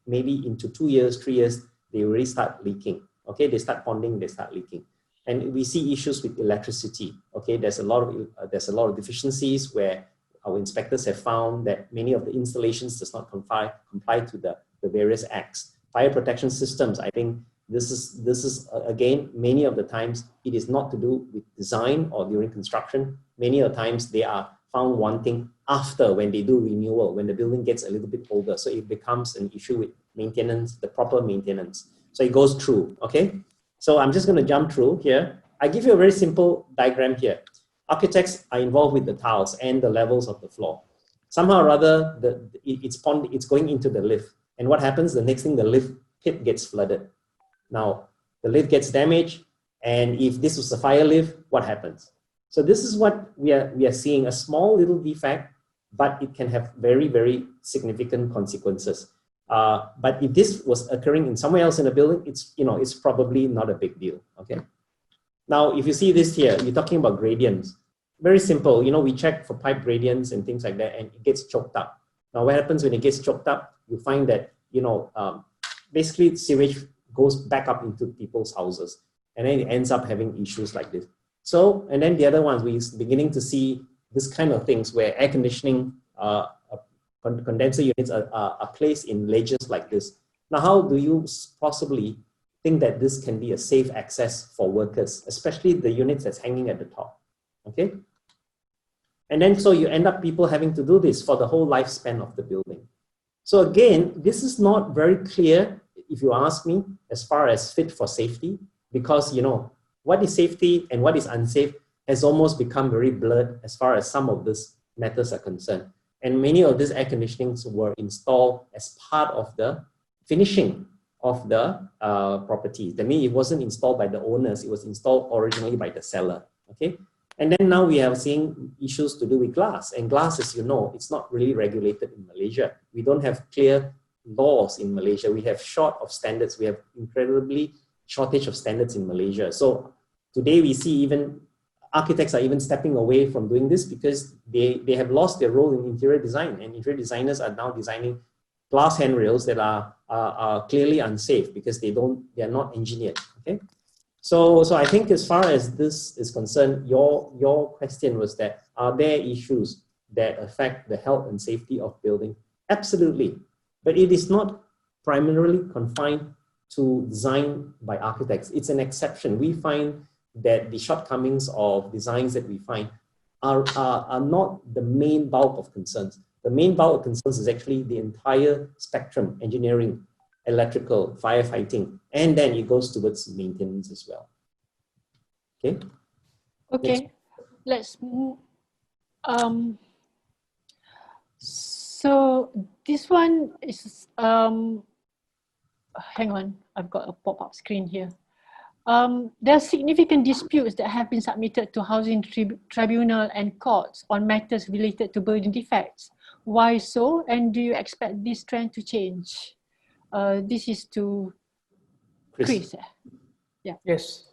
maybe into 2 years, 3 years, they already start leaking. Okay, they start ponding, they start leaking, and we see issues with electricity. Okay, there's a lot of deficiencies where our inspectors have found that many of the installations does not comply to the various acts. Fire protection systems, I think this is again, many of the times it is not to do with design or during construction. Many of the times they are found wanting after, when they do renewal, when the building gets a little bit older. So it becomes an issue with maintenance, the proper maintenance. So it goes through, okay? So I'm just going to jump through here. I give you a very simple diagram here. Architects are involved with the tiles and the levels of the floor. Somehow or other, it's going into the lift. And what happens? The next thing, the lift pit gets flooded. Now, the lift gets damaged, and if this was a fire lift, what happens? So this is what we are seeing, a small little defect, but it can have very, very significant consequences. But if this was occurring in somewhere else in the building, it's probably not a big deal, okay? Now, if you see this here, you're talking about gradients. Very simple, we check for pipe gradients and things like that, and it gets choked up. Now, what happens when it gets choked up? You find that, basically sewage goes back up into people's houses, and then it ends up having issues like this. So, and then the other ones, we're beginning to see this kind of things where air conditioning, condenser units are placed in ledges like this. Now, how do you possibly think that this can be a safe access for workers, especially the units that's hanging at the top, okay? And then, so you end up people having to do this for the whole lifespan of the building. So again, this is not very clear, if you ask me, as far as fit for safety, because, what is safety and what is unsafe has almost become very blurred as far as some of these matters are concerned. And many of these air conditionings were installed as part of the finishing of the property. That means it wasn't installed by the owners, it was installed originally by the seller, okay? And then now we are seeing issues to do with glass. And glass, as you know, it's not really regulated in Malaysia. We don't have clear laws in Malaysia. We have short of standards. We have incredibly shortage of standards in Malaysia. So today we see even architects are even stepping away from doing this because they have lost their role in interior design, and interior designers are now designing glass handrails that are clearly unsafe because they are not engineered. Okay, so I think as far as this is concerned, your question was that are there issues that affect the health and safety of building? Absolutely, but it is not primarily confined to design by architects. It's an exception. We find that the shortcomings of designs that we find are not the main bulk of concerns. The main bulk of concerns is actually the entire spectrum: engineering, electrical, firefighting, and then it goes towards maintenance as well. Okay. Okay, let's move. So this one is hang on, I've got a pop-up screen here. There are significant disputes that have been submitted to Housing Tribunal and courts on matters related to building defects. Why so, and do you expect this trend to change? This is to Chris. Yeah. Yes.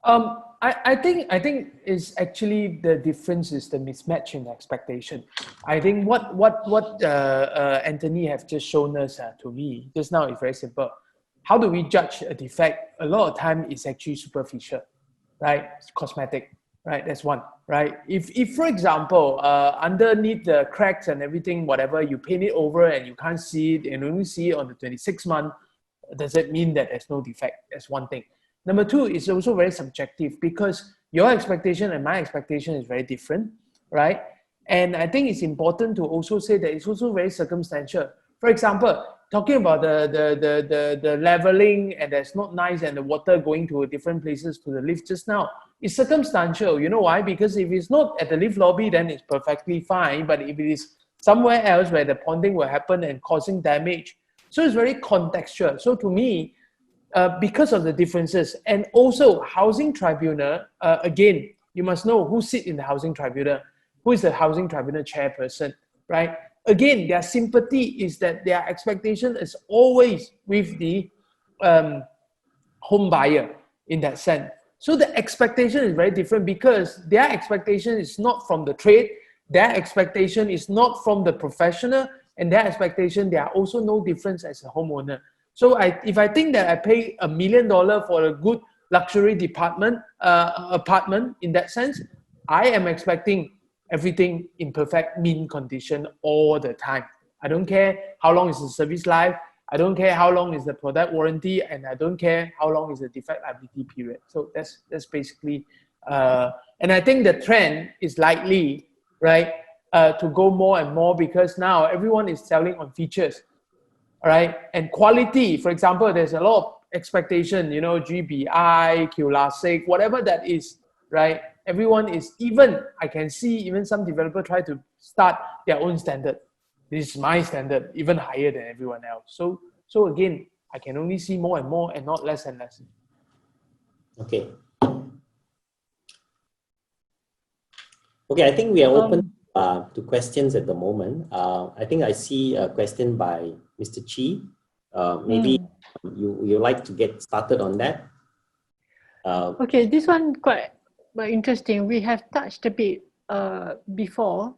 I think is actually the difference is the mismatch in expectation. I think what Anthony have just shown us to me just now is very simple. How do we judge a defect? A lot of time it's actually superficial, right? It's cosmetic, right? That's one, right? If for example, underneath the cracks and everything, whatever, you paint it over and you can't see it and only see it on the 26th month, does it mean that there's no defect? That's one thing. Number two, is also very subjective because your expectation and my expectation is very different, right? And I think it's important to also say that it's also very circumstantial. For example, talking about the leveling and that's not nice and the water going to different places to the lift just now, it's circumstantial. You know why? Because if it's not at the lift lobby, then it's perfectly fine. But if it is somewhere else where the ponding will happen and causing damage, so it's very contextual. So to me, because of the differences, and also Housing Tribunal, again, you must know who sit in the Housing Tribunal, who is the Housing Tribunal chairperson, right? Again, their sympathy is that their expectation is always with the home buyer in that sense. So the expectation is very different because their expectation is not from the trade, their expectation is not from the professional, and their expectation, there are also no difference as a homeowner. So if I think that I pay $1 million for a good luxury apartment in that sense, I am expecting everything in perfect mint condition all the time. I don't care how long is the service life, I don't care how long is the product warranty, and I don't care how long is the defect liability period. So that's basically, and I think the trend is likely, right, to go more and more because now everyone is selling on features. Right, and quality, for example, there's a lot of expectation, you know, GBI, QLASIC, whatever that is, right? Everyone is, even, I can see even some developer try to start their own standard. This is my standard, even higher than everyone else. So again, I can only see more and more and not less and less. Okay. Okay, I think we are open to questions at the moment. I think I see a question by Mr. Chi. Maybe you like to get started on that. Okay, this one quite interesting. We have touched a bit before.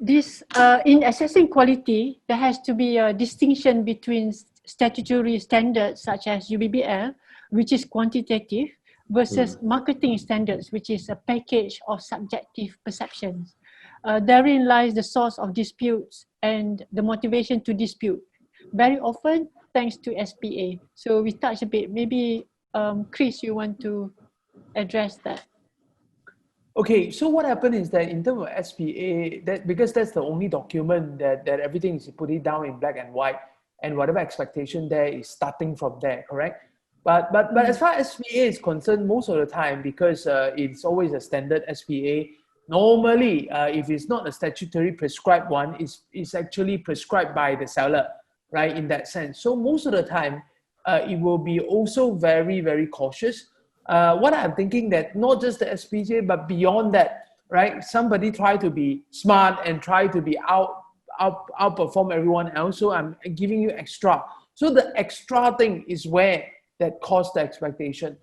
This in assessing quality, there has to be a distinction between statutory standards such as UBBL, which is quantitative, versus marketing standards, which is a package of subjective perceptions. Therein lies the source of disputes and the motivation to dispute. Very often, thanks to SPA. So we touched a bit. Maybe Chris, you want to address that? Okay, so what happened is that in terms of SPA, because that's the only document that everything is put it down in black and white, and whatever expectation there is starting from there, correct? But as far as SPA is concerned, most of the time, because it's always a standard SPA, normally, if it's not a statutory prescribed one, it's actually prescribed by the seller, right, in that sense. So most of the time, it will be also very, very cautious. What I'm thinking that not just the SPJ, but beyond that, right, somebody try to be smart and try to be outperform everyone else. So I'm giving you extra. So the extra thing is where that caused the expectation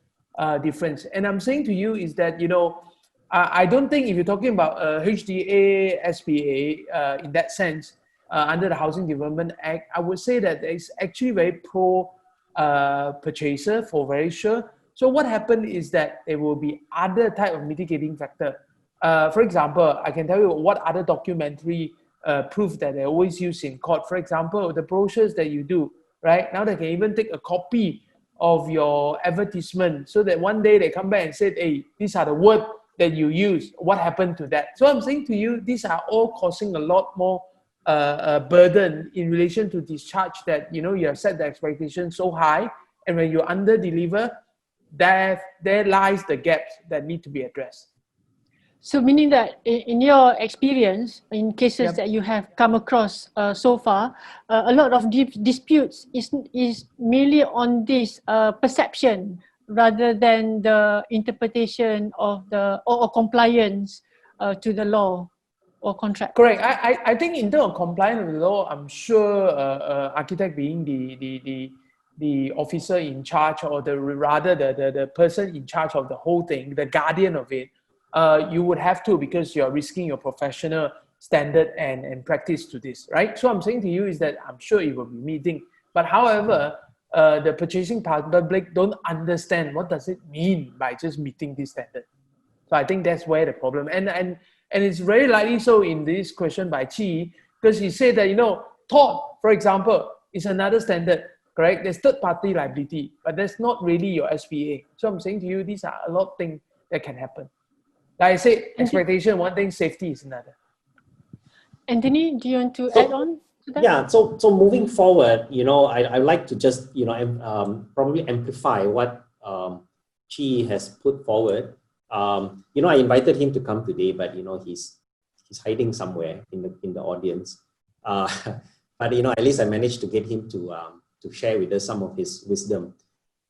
difference. And I'm saying to you is that, you know, I don't think if you're talking about HDA, SPA in that sense, under the Housing Development Act, I would say that it's actually very pro purchaser for very sure. So what happened is that there will be other type of mitigating factor. For example, I can tell you what other documentary proof that they always use in court. For example, the brochures that you do, right? Now they can even take a copy of your advertisement so that one day they come back and say, hey, these are the words that you use. What happened to that? So I'm saying to you, these are all causing a lot more burden in relation to discharge, that you have set the expectation so high, and when you under deliver, there lies the gaps that need to be addressed. So meaning that in your experience, in cases Yep. that you have come across so far, a lot of disputes is merely on this perception rather than the interpretation of the or compliance to the law or contract. Correct. I think in terms of compliance with the law, I'm sure architect being the officer in charge, or the person in charge of the whole thing, the guardian of it, you would have to, because you're risking your professional standard and practice to this, right? So I'm saying to you is that I'm sure it will be meeting. But however, the purchasing public don't understand what does it mean by just meeting this standard. So I think that's where the problem, and it's very likely so in this question by Chi, because he said that, tort, for example, is another standard, correct? There's third party liability, but that's not really your SPA. So I'm saying to you, these are a lot of things that can happen. Like I said, expectation, one thing, safety is another. Anthony, do you want to add on to that? Yeah, so moving forward, I'd like to just, probably amplify what Chi has put forward. I invited him to come today, but he's hiding somewhere in the audience. But at least I managed to get him to share with us some of his wisdom.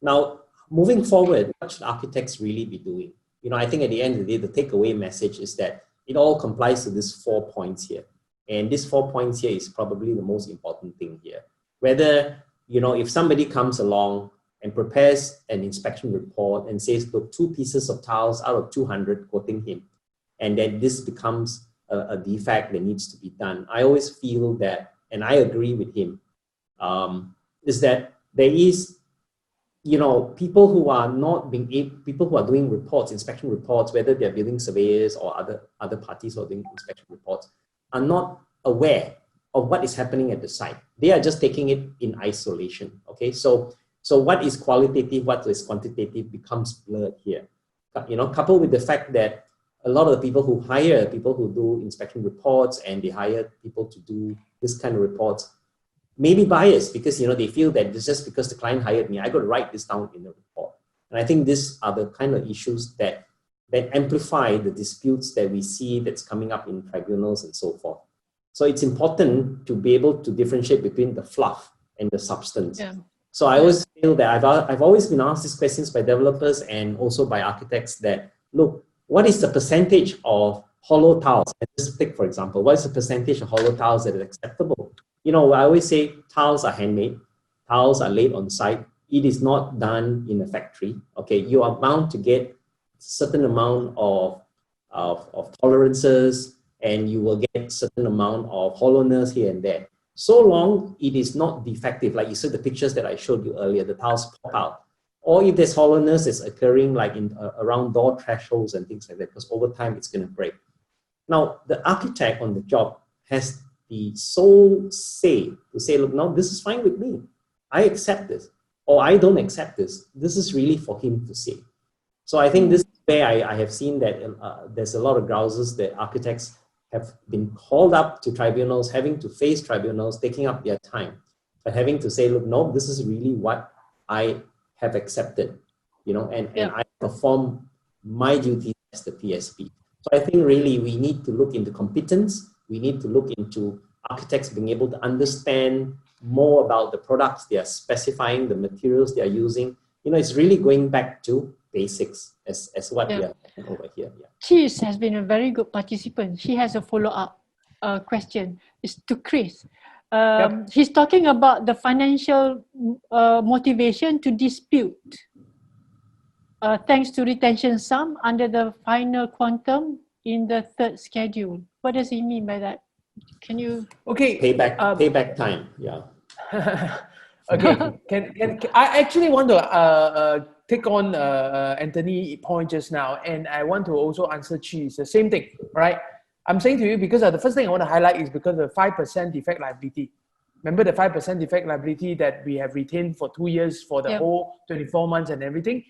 Now, moving forward, what should architects really be doing? I think at the end of the day, the takeaway message is that it all complies to these 4 points here. And these 4 points here is probably the most important thing here. Whether, if somebody comes along and prepares an inspection report and says, look, 2 pieces of tiles out of 200, quoting him, and then this becomes a defect that needs to be done. I always feel that, and I agree with him, is that there is, people who are not being able, people who are doing reports, inspection reports, whether they're building surveyors or other parties who are doing inspection reports, are not aware of what is happening at the site. They are just taking it in isolation. Okay, so what is qualitative, what is quantitative becomes blurred here. Coupled with the fact that a lot of the people who hire people who do inspection reports, and they hire people to do this kind of reports, may be biased because they feel that it's just because the client hired me, I got to write this down in the report. And I think these are the kind of issues that amplify the disputes that we see that's coming up in tribunals and so forth. So it's important to be able to differentiate between the fluff and the substance. Yeah. So I always feel that I've always been asked these questions by developers and also by architects that, look, what is the percentage of hollow tiles? And just take, for example, what is the percentage of hollow tiles that is acceptable? I always say tiles are handmade, tiles are laid on site. It is not done in a factory. Okay, you are bound to get certain amount of tolerances, and you will get certain amount of hollowness here and there. So long it is not defective, like you saw the pictures that I showed you earlier, the tiles pop out. Or if there's hollowness, it's occurring like in around door thresholds and things like that, because over time it's going to break. Now, the architect on the job has the sole say to say, look, no, this is fine with me. I accept this, or I don't accept this. This is really for him to say. So I think this is where I have seen that there's a lot of grouses that architects have been called up to tribunals, having to face tribunals, taking up their time, but having to say, look, no, this is really what I have accepted, and I perform my duty as the PSP. So I think really we need to look into competence. We need to look into architects being able to understand more about the products they are specifying, the materials they are using. It's really going back to basics as what we are doing over here. Yeah. Cheese has been a very good participant. She has a follow-up question. It's to Chris. He's talking about the financial motivation to dispute thanks to retention sum under the final quantum in the third schedule. What does he mean by that, Can you? Okay. Payback time. Yeah. Okay. Can I actually want to take on Anthony's point just now, and I want to also answer Chi. It's the same thing, right? I'm saying to you because the first thing I want to highlight is because of the 5% defect liability. Remember the 5% defect liability that we have retained for 2 years for the whole 24 months and everything.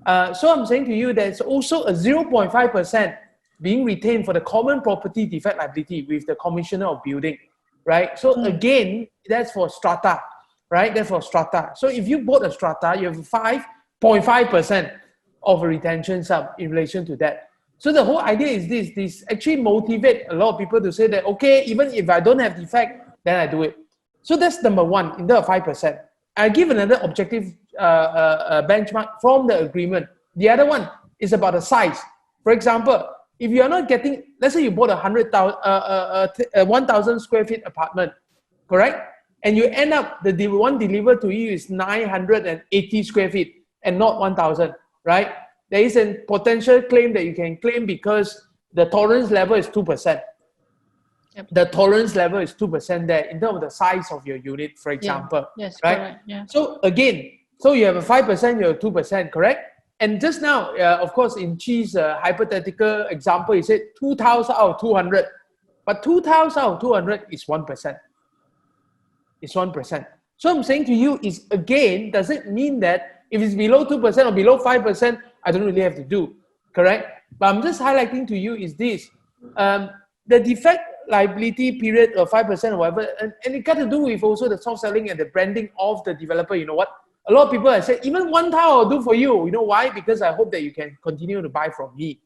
So I'm saying to you there's also a 0.5% being retained for the common property defect liability with the commissioner of building, right? So again, that's for strata, right? That's for strata. So if you bought a strata, you have 5.5% of a retention sum in relation to that. So the whole idea is this actually motivate a lot of people to say that, okay, even if I don't have defect, then I do it. So that's number one, in the 5%. I give another objective benchmark from the agreement. The other one is about the size. For example, if you are not getting, let's say you bought a 1,000 square feet apartment, correct? And you end up, the one delivered to you is 980 square feet and not 1,000, right? There is a potential claim that you can claim because the tolerance level is 2%. Yep. The tolerance level is 2% there in terms of the size of your unit, for example. Yeah. Yes, right? Correct. Yeah. So again, so you have a 5%, you have 2%, correct? And just now, of course, in Chi's hypothetical example, he said 2,000 out of 200. But 2,000 out of 200 is 1%. It's 1%. So I'm saying to you is, again, does it mean that if it's below 2% or below 5%, I don't really have to do, correct? But I'm just highlighting to you is this. The defect liability period of 5% or whatever, and it got to do with also the soft selling and the branding of the developer. You know what? A lot of people have said, even 1 tile I'll do for you. You know why? Because I hope that you can continue to buy from me.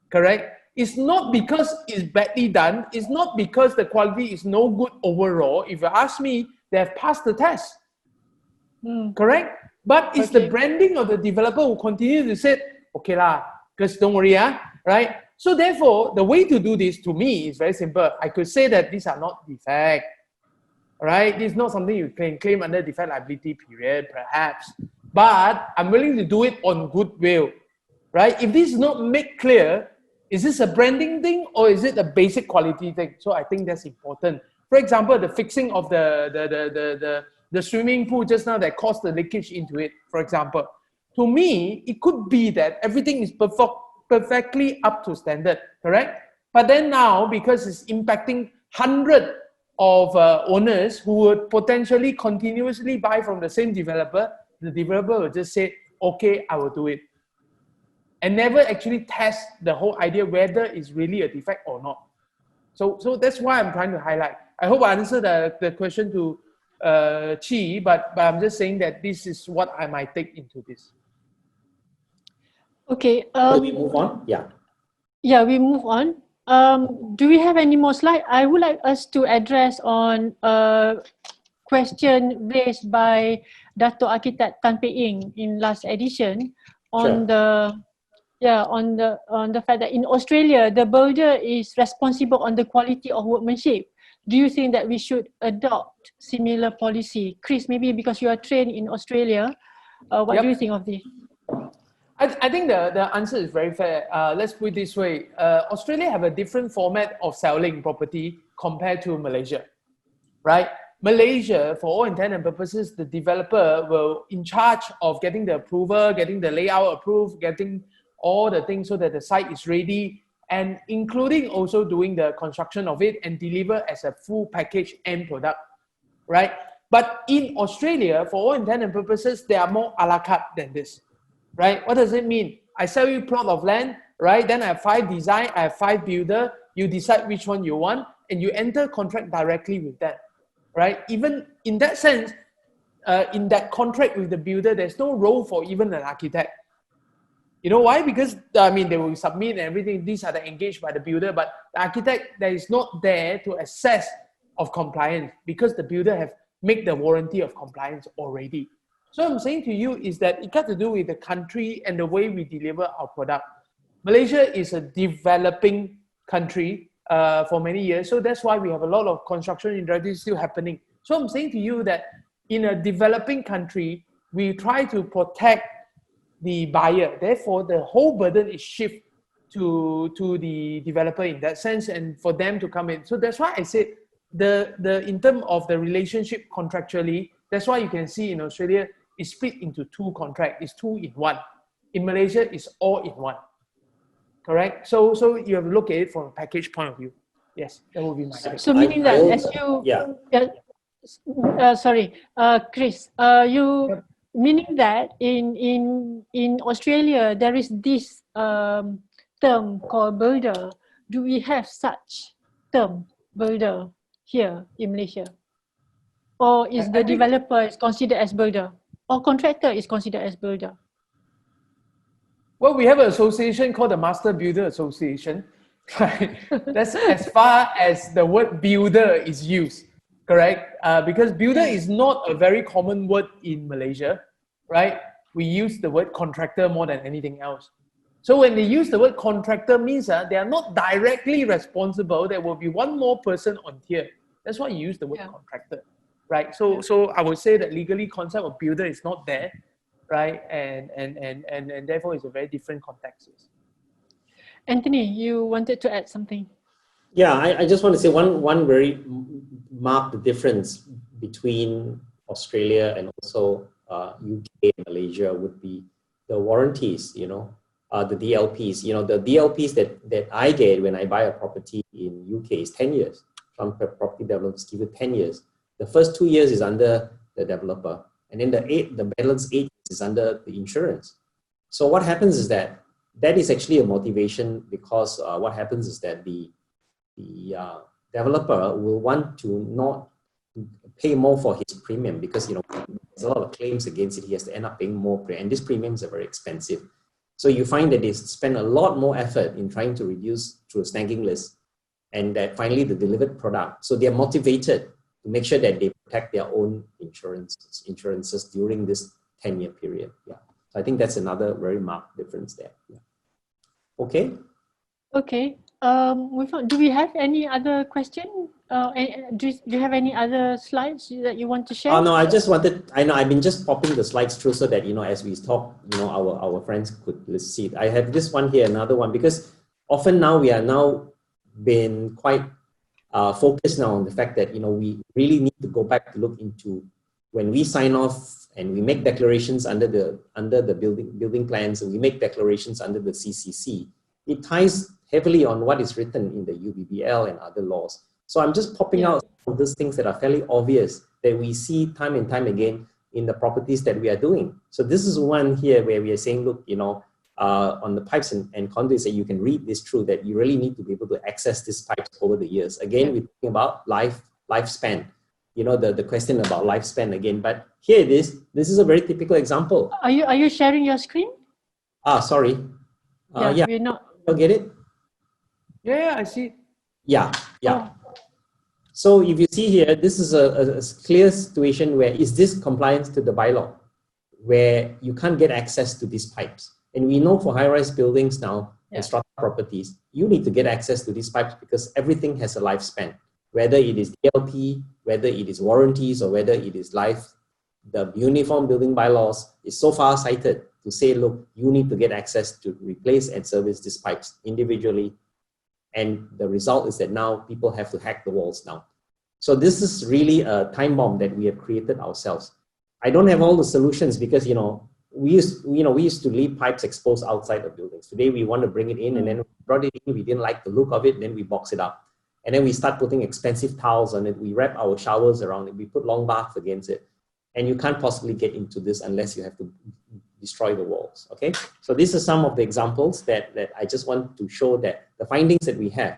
Correct? It's not because it's badly done. It's not because the quality is no good overall. If you ask me, they have passed the test. Correct? But it's the branding of the developer who continue to say, okay lah, because don't worry, right? So therefore, the way to do this to me is very simple. I could say that these are not defect, right? This is not something you can claim under defect liability period, perhaps. But I'm willing to do it on goodwill, right? If this is not made clear, is this a branding thing or is it a basic quality thing? So I think that's important. For example, the fixing of the swimming pool just now that caused the leakage into it, for example. To me, it could be that everything is perfectly up to standard, correct? But then now, because it's impacting hundreds of owners who would potentially continuously buy from the same developer, the developer will just say, okay, I will do it. And never actually test the whole idea whether it's really a defect or not. So that's why I'm trying to highlight. I hope I answered the question to Chi, but I'm just saying that this is what I might take into this. Okay. We move on? Yeah. Yeah, we move on. Do we have any more slides? I would like us to address on a question raised by Dato' Architect Tan Pei Ying in last edition on the fact that in Australia, the builder is responsible on the quality of workmanship. Do you think that we should adopt similar policy? Chris, maybe because you are trained in Australia, what do you think of this? I think the answer is very fair. Let's put it this way. Australia have a different format of selling property compared to Malaysia, right? Malaysia, for all intent and purposes, the developer will in charge of getting the approval, getting the layout approved, getting all the things so that the site is ready, and including also doing the construction of it and deliver as a full package end product, right? But in Australia, for all intent and purposes, they are more a la carte than this. Right? What does it mean? I sell you a plot of land, right? Then I have 5 design, I have 5 builder. You decide which one you want, and you enter contract directly with that, right? Even in that sense, in that contract with the builder, there's no role for even an architect. You know why? Because I mean, they will submit and everything. These are engaged by the builder, but the architect that is not there to assess of compliance because the builder have made the warranty of compliance already. So I'm saying to you is that it got to do with the country and the way we deliver our product. Malaysia is a developing country for many years. So that's why we have a lot of construction industry still happening. So I'm saying to you that in a developing country, we try to protect the buyer. Therefore, the whole burden is shifted to the developer in that sense, and for them to come in. So that's why I said the in terms of the relationship contractually, that's why you can see in Australia it's split into two contracts. It's 2 in 1. In Malaysia, it's all in one. Correct? So you have to look at it from a package point of view. Yes, that would be my take. So meaning that as you, Chris, you meaning that in Australia there is this term called builder. Do we have such term builder here in Malaysia, or is the developer is considered as builder, or contractor is considered as builder? Well, we have an association called the Master Builder Association. Right? That's as far as the word builder is used, correct? Because builder is not a very common word in Malaysia, right? We use the word contractor more than anything else. So when they use the word contractor means they are not directly responsible. There will be one more person on here. That's why you use the word contractor, right? So I would say that legally concept of builder is not there, right? And therefore it's a very different context. Anthony, you wanted to add something? Yeah, I just want to say one very marked difference between Australia and also UK and Malaysia would be the warranties, the DLPs. The DLPs that I get when I buy a property in UK is 10 years. Some property developers give it 10 years. The first 2 years is under the developer, and then the balance 8 is under the insurance. So what happens is that is actually a motivation, because what happens is that the developer will want to not pay more for his premium, because there's a lot of claims against it. He has to end up paying more premium, and these premiums are very expensive. So you find that they spend a lot more effort in trying to reduce through a snagging list, and that finally the delivered product. So they are motivated to make sure that they protect their own insurances during this 10-year period. Yeah. So I think that's another very marked difference there. Yeah. Okay. Okay. Do we have any other question? Do you have any other slides that you want to share? Oh no, I know I've been just popping the slides through so that as we talk, our friends could see it. I have this one here, another one, because often now we are now been quite focused now on the fact that we really need to go back to look into when we sign off and we make declarations under the building plans, and we make declarations under the CCC. It ties heavily on what is written in the UBBL and other laws. So I'm just popping out some of those things that are fairly obvious that we see time and time again in the properties that we are doing. So this is one here where we are saying, look, on the pipes and conduits, that you can read this through, that you really need to be able to access these pipes over the years. Again, we're talking about lifespan. The question about lifespan again. But here it is. This is a very typical example. Are you sharing your screen? Sorry. Yeah, we're not. You get it? Yeah, I see. Yeah. Oh. So if you see here, this is a clear situation where is this compliance to the bylaw, where you can't get access to these pipes. And we know for high-rise buildings now and strata properties, you need to get access to these pipes because everything has a lifespan. Whether it is DLP, whether it is warranties, or whether it is life, the Uniform Building Bylaws is so far cited to say, look, you need to get access to replace and service these pipes individually. And the result is that now people have to hack the walls now. So this is really a time bomb that we have created ourselves. I don't have all the solutions because, we used to leave pipes exposed outside of buildings. Today we want to bring it in, and then we brought it in, we didn't like the look of it, and then we box it up. And then we start putting expensive towels on it. We wrap our showers around it. We put long baths against it. And you can't possibly get into this unless you have to destroy the walls, okay? So these are some of the examples that I just want to show that the findings that we have.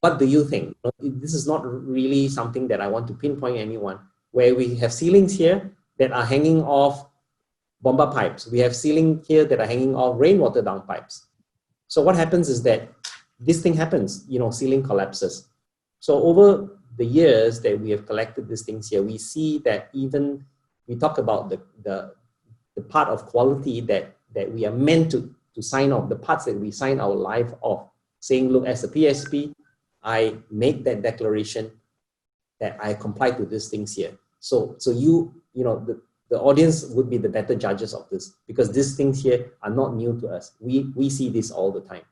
What do you think? This is not really something that I want to pinpoint anyone, where we have ceilings here that are hanging off bomba pipes. We have ceiling here that are hanging off rainwater down pipes. So what happens is that this thing happens, ceiling collapses. So over the years that we have collected these things here, we see that even we talk about the part of quality that we are meant to sign off, the parts that we sign our life off, saying, look, as a PSP, I make that declaration that I comply to these things here. So the audience would be the better judges of this, because these things here are not new to us. We see this all the time.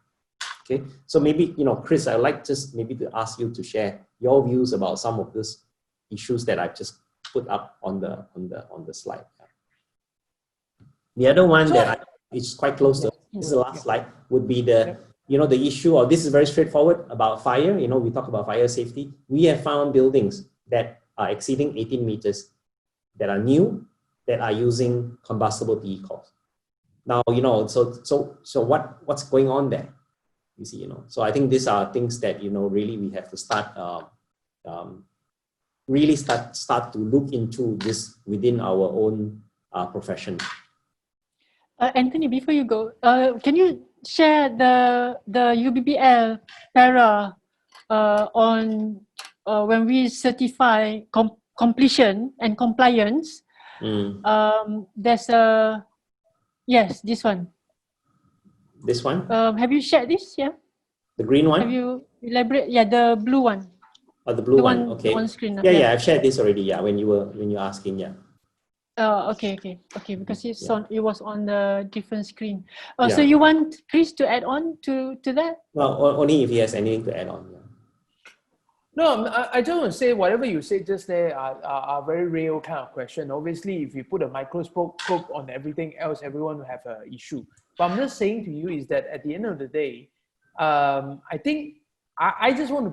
Okay, so maybe, Chris, I'd like just maybe to ask you to share your views about some of these issues that I've just put up on the slide. The other one is quite close to this is the last slide, would be the the issue, or this is very straightforward about fire. We talk about fire safety. We have found buildings that are exceeding 18 meters that are new, that are using combustible vehicles. Now, so what's going on there? You see, so I think these are things that, really we have to start, really start to look into this within our own profession. Anthony, before you go, can you share the UBBL para on when we certify completion and compliance? There's yes, this one. This one? Have you shared this? Yeah. The green one? Have you elaborate? Yeah, the blue one. Oh, the blue one. Okay. On screen. Yeah, I've shared this already. Yeah, when you were asking. Yeah. Okay. Because it was on the different screen. So you want Chris to add on to that? Well, only if he has anything to add on. Yeah. No, I just want to say whatever you said just there are very real kind of question. Obviously, if you put a microscope on everything else, everyone will have an issue. But I'm just saying to you is that at the end of the day, I think I just want to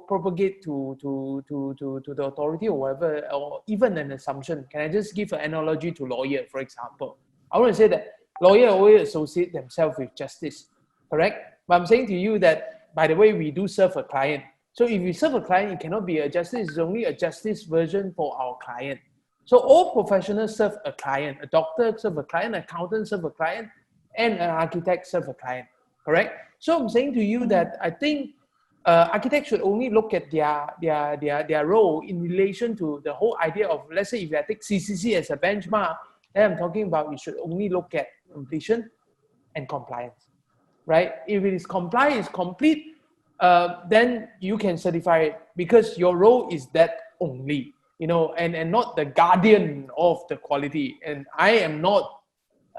propagate to the authority or whatever, or even an assumption. Can I just give an analogy to lawyer, for example? I want to say that lawyer always associate themselves with justice, correct? But I'm saying to you that, by the way, we do serve a client. So if you serve a client, it cannot be a justice. It's only a justice version for our client. So all professionals serve a client. A doctor serve a client, an accountant serve a client, and an architect serve a client, correct? So I'm saying to you that I think architects should only look at their role in relation to the whole idea of, let's say if I take CCC as a benchmark, then I'm talking about you should only look at completion and compliance, right? If it is complete, then you can certify it because your role is that only, and not the guardian of the quality. And I am not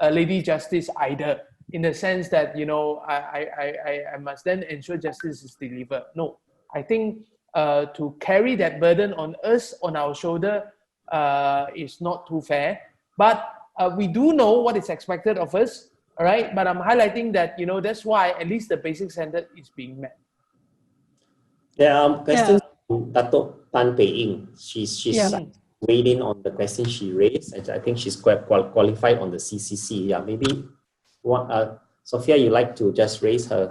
a lady justice either, in the sense that, I must then ensure justice is delivered. No, I think to carry that burden on us, on our shoulder, is not too fair. But we do know what is expected of us, all right? But I'm highlighting that, that's why at least the basic standard is being met. There are questions from Dato' Tan Pei Ying. She's weighed in on the question she raised, and I think she's quite qualified on the CCC. Yeah, maybe Sophia, you like to just raise her?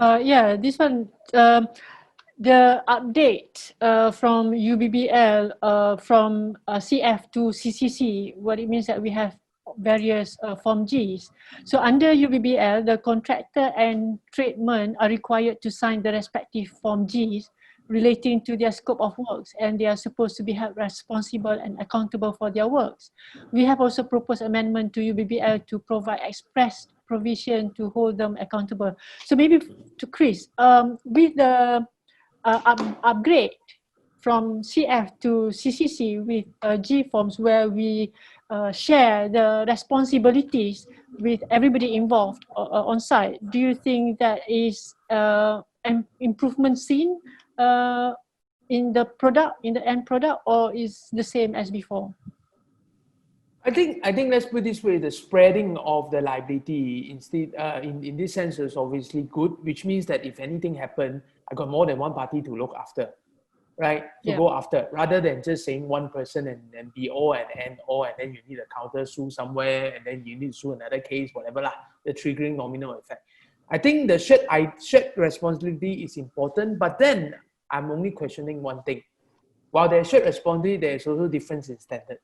This one, the update from UBBL from CF to CCC, what it means that we have various Form Gs. So under UBBL, the contractor and tradesmen are required to sign the respective Form Gs relating to their scope of works, and they are supposed to be held responsible and accountable for their works. We have also proposed amendment to UBBL to provide express provision to hold them accountable. So maybe to Chris, with the upgrade from CF to CCC with G forms where we share the responsibilities with everybody involved on site, do you think that is an improvement seen in the product, in the end product, or is the same as before? I think let's put it this way: the spreading of the liability instead in this sense is obviously good, which means that if anything happens, I got more than one party to look after, right? To go after, rather than just saying one person and be all and end all, and then you need a counter sue somewhere, and then you need to sue another case, whatever lah, the triggering domino effect. I think the shared responsibility is important, but then I'm only questioning one thing. While there's shared responsibility, there's also difference in standard.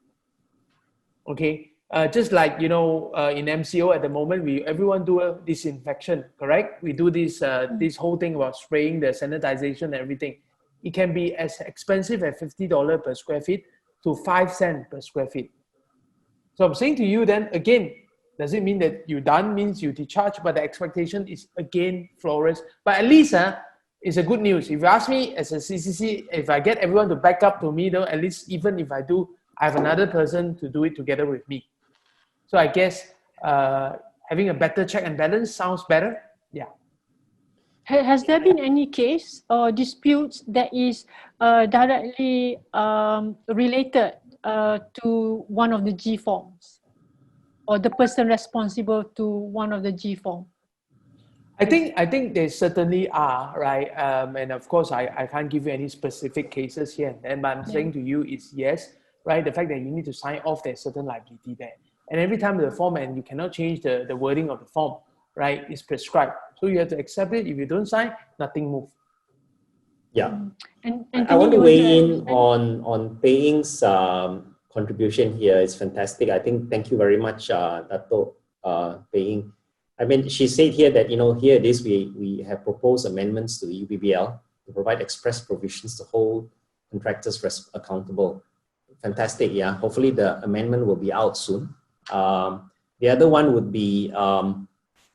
Okay, just like in MCO at the moment, everyone do a disinfection, correct? We do this this whole thing about spraying the sanitization and everything. It can be as expensive as $50 per square feet to 5 cents per square feet. So I'm saying to you then again, does it mean that you done means you discharge, but the expectation is again flawless? But at least it's a good news. If you ask me as a CCC, if I get everyone to back up to me, though, at least even if I do, I have another person to do it together with me. So I guess having a better check and balance sounds better. Yeah. Has there been any case or disputes that is directly related to one of the G forms, or the person responsible to one of the G form? I think they certainly are, right? And of course, I can't give you any specific cases here. And what I'm saying to you is yes, right? The fact that you need to sign off, there's certain liability there. And every time the form, and you cannot change the wording of the form, right? It's prescribed. So you have to accept it. If you don't sign, nothing moves. Yeah. And I want to weigh in on Pei-Ying's contribution here. It's fantastic. I think, thank you very much, Dato' Pei-Ying. I mean, she said here that, you know, here it is, we have proposed amendments to the UBBL to provide express provisions to hold contractors accountable. Fantastic, yeah. Hopefully the amendment will be out soon. The other one would be,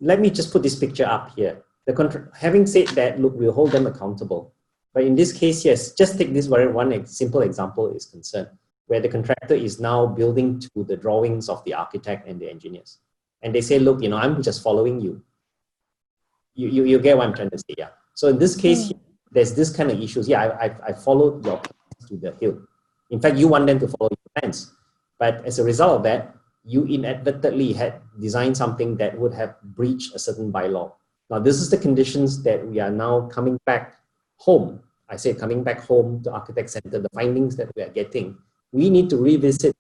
let me just put this picture up here. Having said that, look, we'll hold them accountable. But in this case, yes, just take this one simple example is concerned, where the contractor is now building to the drawings of the architect and the engineers. And they say, look, you know, I'm just following you. You get what I'm trying to say, yeah. So in this case, there's this kind of issues. Yeah, I followed your plans to the hill. In fact, you want them to follow your plans. But as a result of that, you inadvertently had designed something that would have breached a certain bylaw. Now, this is the conditions that we are now coming back home. I say coming back home to Architect Center, the findings that we are getting. We need to revisit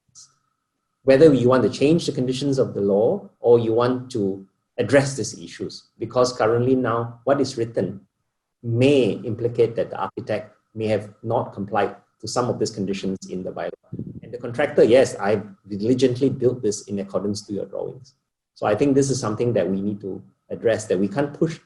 whether you want to change the conditions of the law or you want to address these issues. Because currently now, what is written may implicate that the architect may have not complied to some of these conditions in the bylaw. And the contractor, yes, I diligently built this in accordance to your drawings. So I think this is something that we need to address, that we can't push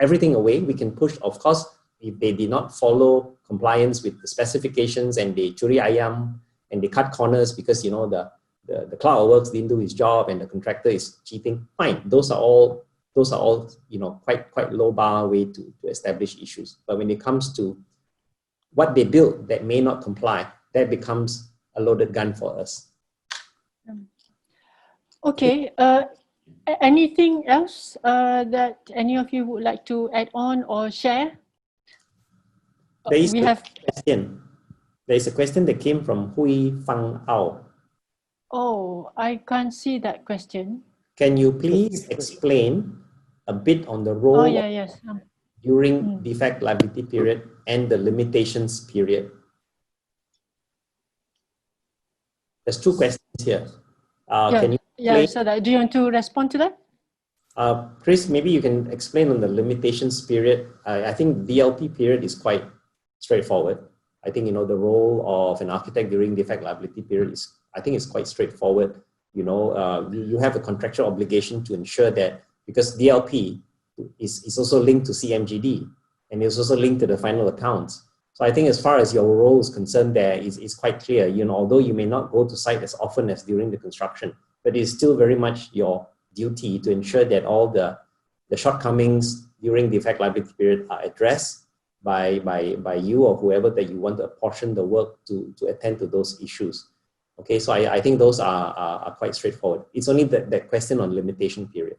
everything away. We can push, of course, if they did not follow compliance with the specifications and they curi ayam and they cut corners because, you know, the cloud works didn't do his job and the contractor is cheating, fine. Those are all, you know, quite low bar way to establish issues. But when it comes to what they built that may not comply, that becomes a loaded gun for us. Okay. Anything else that any of you would like to add on or share? There is There is a question that came from Hui Fang Ao. Oh, I can't see that question. Can you please explain a bit on the role during defect liability period and the limitations period? There's two questions here. Can you explain? So do you want to respond to that? Chris, maybe you can explain on the limitations period. I think DLP period is quite straightforward. I think, you know, the role of an architect during defect liability period is, I think, it's quite straightforward. You know, you have a contractual obligation to ensure that, because DLP is also linked to CMGD and it's also linked to the final accounts. So I think as far as your role is concerned, there is quite clear. You know, although you may not go to site as often as during the construction, but it's still very much your duty to ensure that all the shortcomings during defect liability period are addressed by you or whoever that you want to apportion the work to attend to those issues. Okay, so I think those are quite straightforward. It's only that question on limitation period.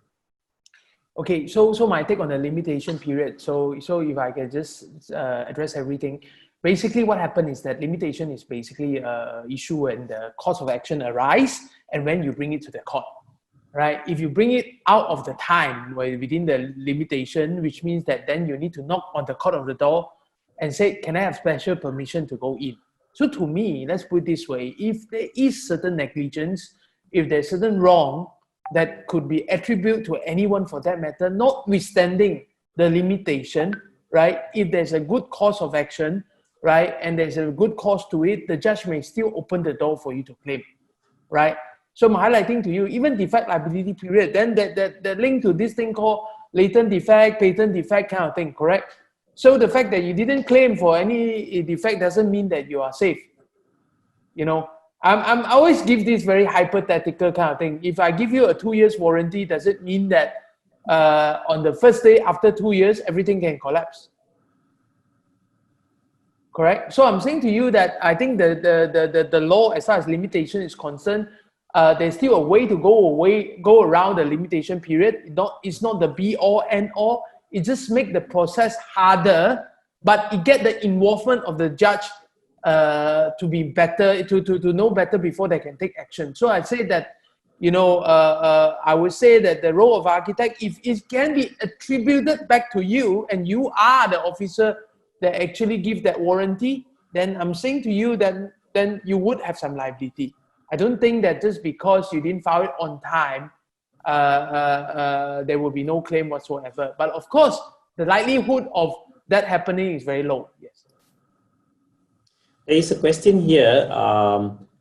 Okay, so my take on the limitation period. So if I can just address everything, basically what happened is that limitation is basically an issue when the cause of action arise and when you bring it to the court, right? If you bring it out of the time within the limitation, which means that then you need to knock on the court of the door and say, can I have special permission to go in? So to me, let's put it this way, if there is certain negligence, if there's certain wrong that could be attributed to anyone for that matter, notwithstanding the limitation, right? If there's a good cause of action, right, and there's a good cause to it, the judge may still open the door for you to claim, right? So I'm highlighting to you, even defect liability period, then that link to this thing called latent defect, patent defect kind of thing, correct? So the fact that you didn't claim for any defect doesn't mean that you are safe. You know, I always give this very hypothetical kind of thing. If I give you a 2 years warranty, does it mean that on the first day after 2 years, everything can collapse? Correct? So I'm saying to you that I think the law, as far as limitation is concerned, there's still a way to go around the limitation period. It's not the be all and all. It just make the process harder, but it get the involvement of the judge to be better, to know better before they can take action. So I say that, I would say that the role of architect, if it can be attributed back to you and you are the officer that actually give that warranty, then I'm saying to you that then you would have some liability. I don't think that just because you didn't file it on time, there will be no claim whatsoever. But of course, the likelihood of that happening is very low. Yes. There is a question here.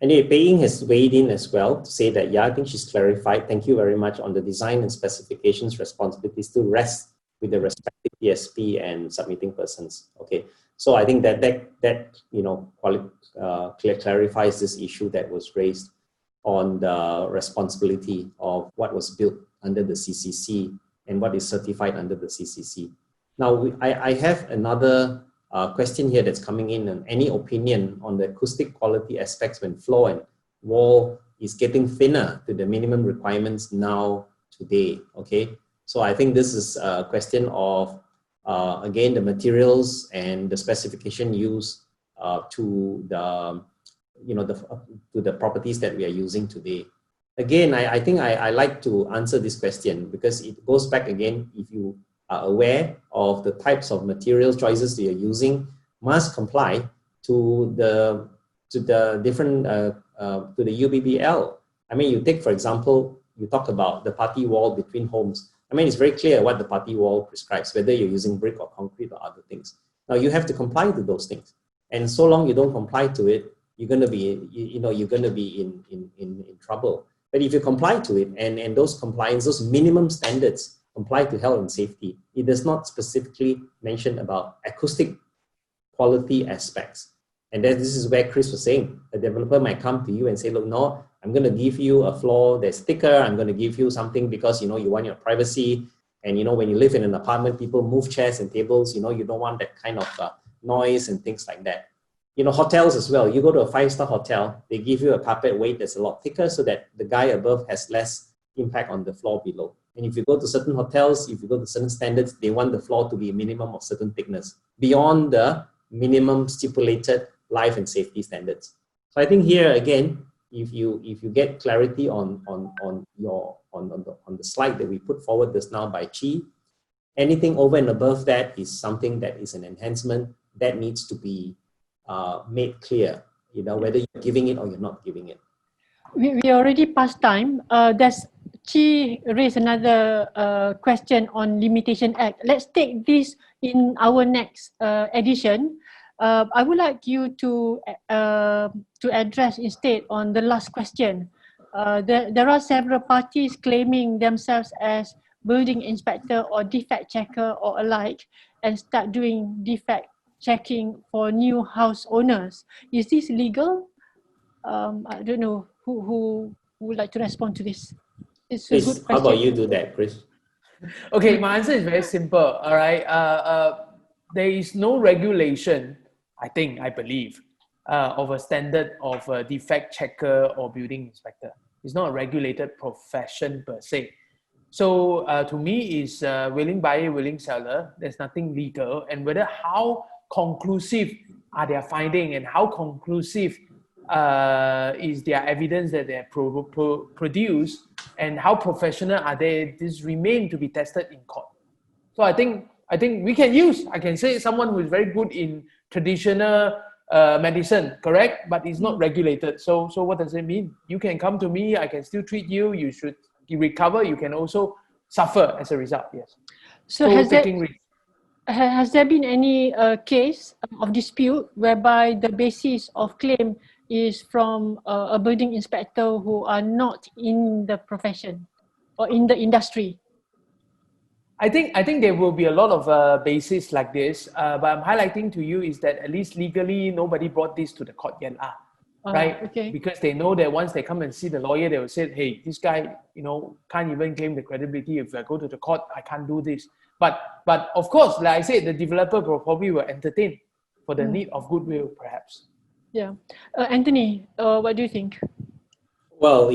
Anyway, Paying has weighed in as well to say that, yeah, I think she's clarified. Thank you very much on the design and specifications responsibilities to rest with the respective PSP and submitting persons. Okay, so I think that clarifies this issue that was raised on the responsibility of what was built under the CCC and what is certified under the CCC. Now, I have another question here that's coming in. And any opinion on the acoustic quality aspects when floor and wall is getting thinner to the minimum requirements now today? Okay, so I think this is a question of again the materials and the specification used to the to the properties that we are using today. Again, I think I like to answer this question because it goes back again. If you are aware of the types of materials choices that you're using, must comply to the different to the UBBL. I mean, you take, for example, you talk about the party wall between homes. I mean, it's very clear what the party wall prescribes, whether you're using brick or concrete or other things. Now you have to comply to those things, and so long you don't comply to it, you're going to be you're going to be in trouble. But if you comply to it, and those compliance, those minimum standards comply to health and safety, it does not specifically mention about acoustic quality aspects. And then this is where Chris was saying, a developer might come to you and say, look, no, I'm going to give you a floor that's thicker. I'm going to give you something because, you want your privacy. And, when you live in an apartment, people move chairs and tables, you don't want that kind of noise and things like that. Hotels as well. You go to a 5-star hotel, they give you a carpet weight that's a lot thicker so that the guy above has less impact on the floor below. And if you go to certain hotels, if you go to certain standards, they want the floor to be a minimum of certain thickness beyond the minimum stipulated life and safety standards. So I think here again, if you get clarity on the slide that we put forward just now by Chi, anything over and above that is something that is an enhancement that needs to be made clear, whether you're giving it or you're not giving it. We already passed time. Chi raised another question on Limitation Act. Let's take this in our next edition. I would like you to address instead on the last question. There are several parties claiming themselves as building inspector or defect checker or alike and start doing defect checking for new house owners. Is this legal? I don't know who would like to respond to this. It's a good question. How about you do that, Chris? Okay, my answer is very simple. All right, there is no regulation, I believe, of a standard of a defect checker or building inspector. It's not a regulated profession per se. So to me, it's willing buyer, willing seller. There's nothing legal, and whether how conclusive are their finding and how conclusive is their evidence that they have produced and how professional are they, this remain to be tested in court. So I think we can use, I can say someone who is very good in traditional medicine, correct? But it's not regulated. So what does it mean? You can come to me, I can still treat you, you should recover, you can also suffer as a result, yes. So has there been any case of dispute whereby the basis of claim is from a building inspector who are not in the profession or in the industry? I think there will be a lot of basis like this, but I'm highlighting to you is that at least legally nobody brought this to the court yet, right? Okay. Because they know that once they come and see the lawyer, they will say, hey, this guy, can't even claim the credibility. If I go to the court, I can't do this. But of course, like I said, the developer probably will entertain for the need of goodwill, perhaps. Yeah. Anthony, what do you think? Well,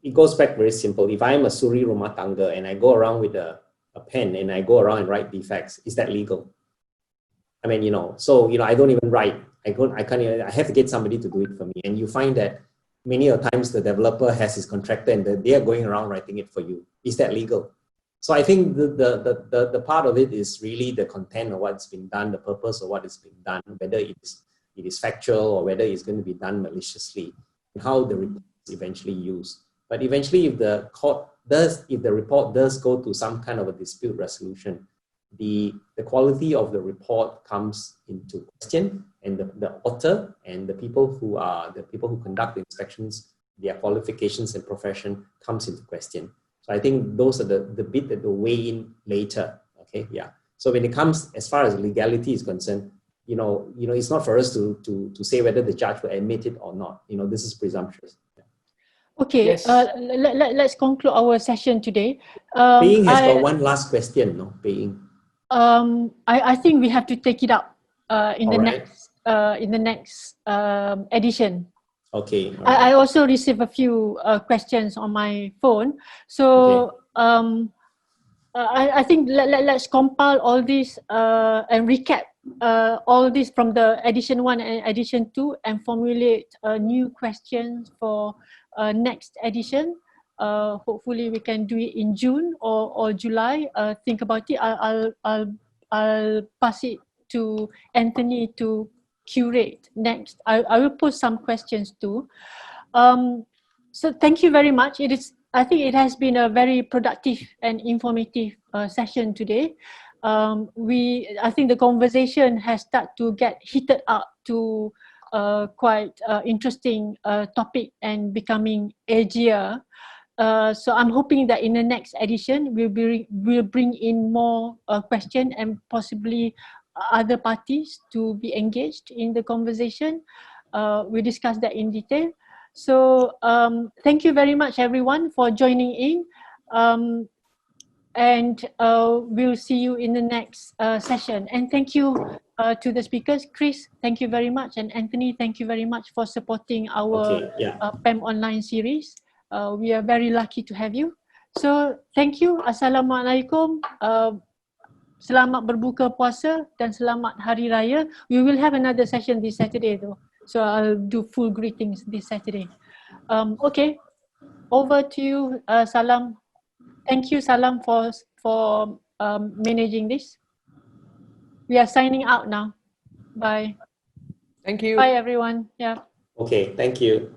it goes back very simple. If I'm a suri rumah tangga and I go around with a pen and I go around and write defects, is that legal? I mean, I don't even write. I have to get somebody to do it for me. And you find that many of times the developer has his contractor and they are going around writing it for you. Is that legal? So I think the part of it is really the content of what's been done, the purpose of what is being done, whether it is factual or whether it's going to be done maliciously, and how the report is eventually used. But eventually, if the report does go to some kind of a dispute resolution, the quality of the report comes into question, and the author and the people who conduct the inspections, their qualifications and profession comes into question. So I think those are the bit that will weigh in later. Okay, yeah. So when it comes as far as legality is concerned, it's not for us to say whether the judge will admit it or not. This is presumptuous. Okay, Yes. let's conclude our session today. Paying has got one last question, no? Paying. I think we have to take it up in the next edition. Okay. I also received a few questions on my phone, so okay. I think let's compile all this and recap all this from the edition 1 and edition 2 and formulate new questions for next edition. Hopefully we can do it in June or July. Think about it. I'll pass it to Anthony to curate next. I will post some questions too. So thank you very much. I think it has been a very productive and informative session today. I think the conversation has started to get heated up to quite interesting topic and becoming edgier. So I'm hoping that in the next edition we'll bring in more questions and possibly other parties to be engaged in the conversation. We'll discuss that in detail. So thank you very much everyone for joining in, and we'll see you in the next session. And thank you to the speakers. Chris, thank you very much, and Anthony, thank you very much for supporting our PEM online series. We are very lucky to have you. So thank you. Assalamualaikum. Selamat berbuka puasa dan selamat hari raya. We will have another session this Saturday though. So I'll do full greetings this Saturday. Okay, over to you, Salam. Thank you, Salam, for managing this. We are signing out now. Bye. Thank you. Bye, everyone. Yeah. Okay, thank you.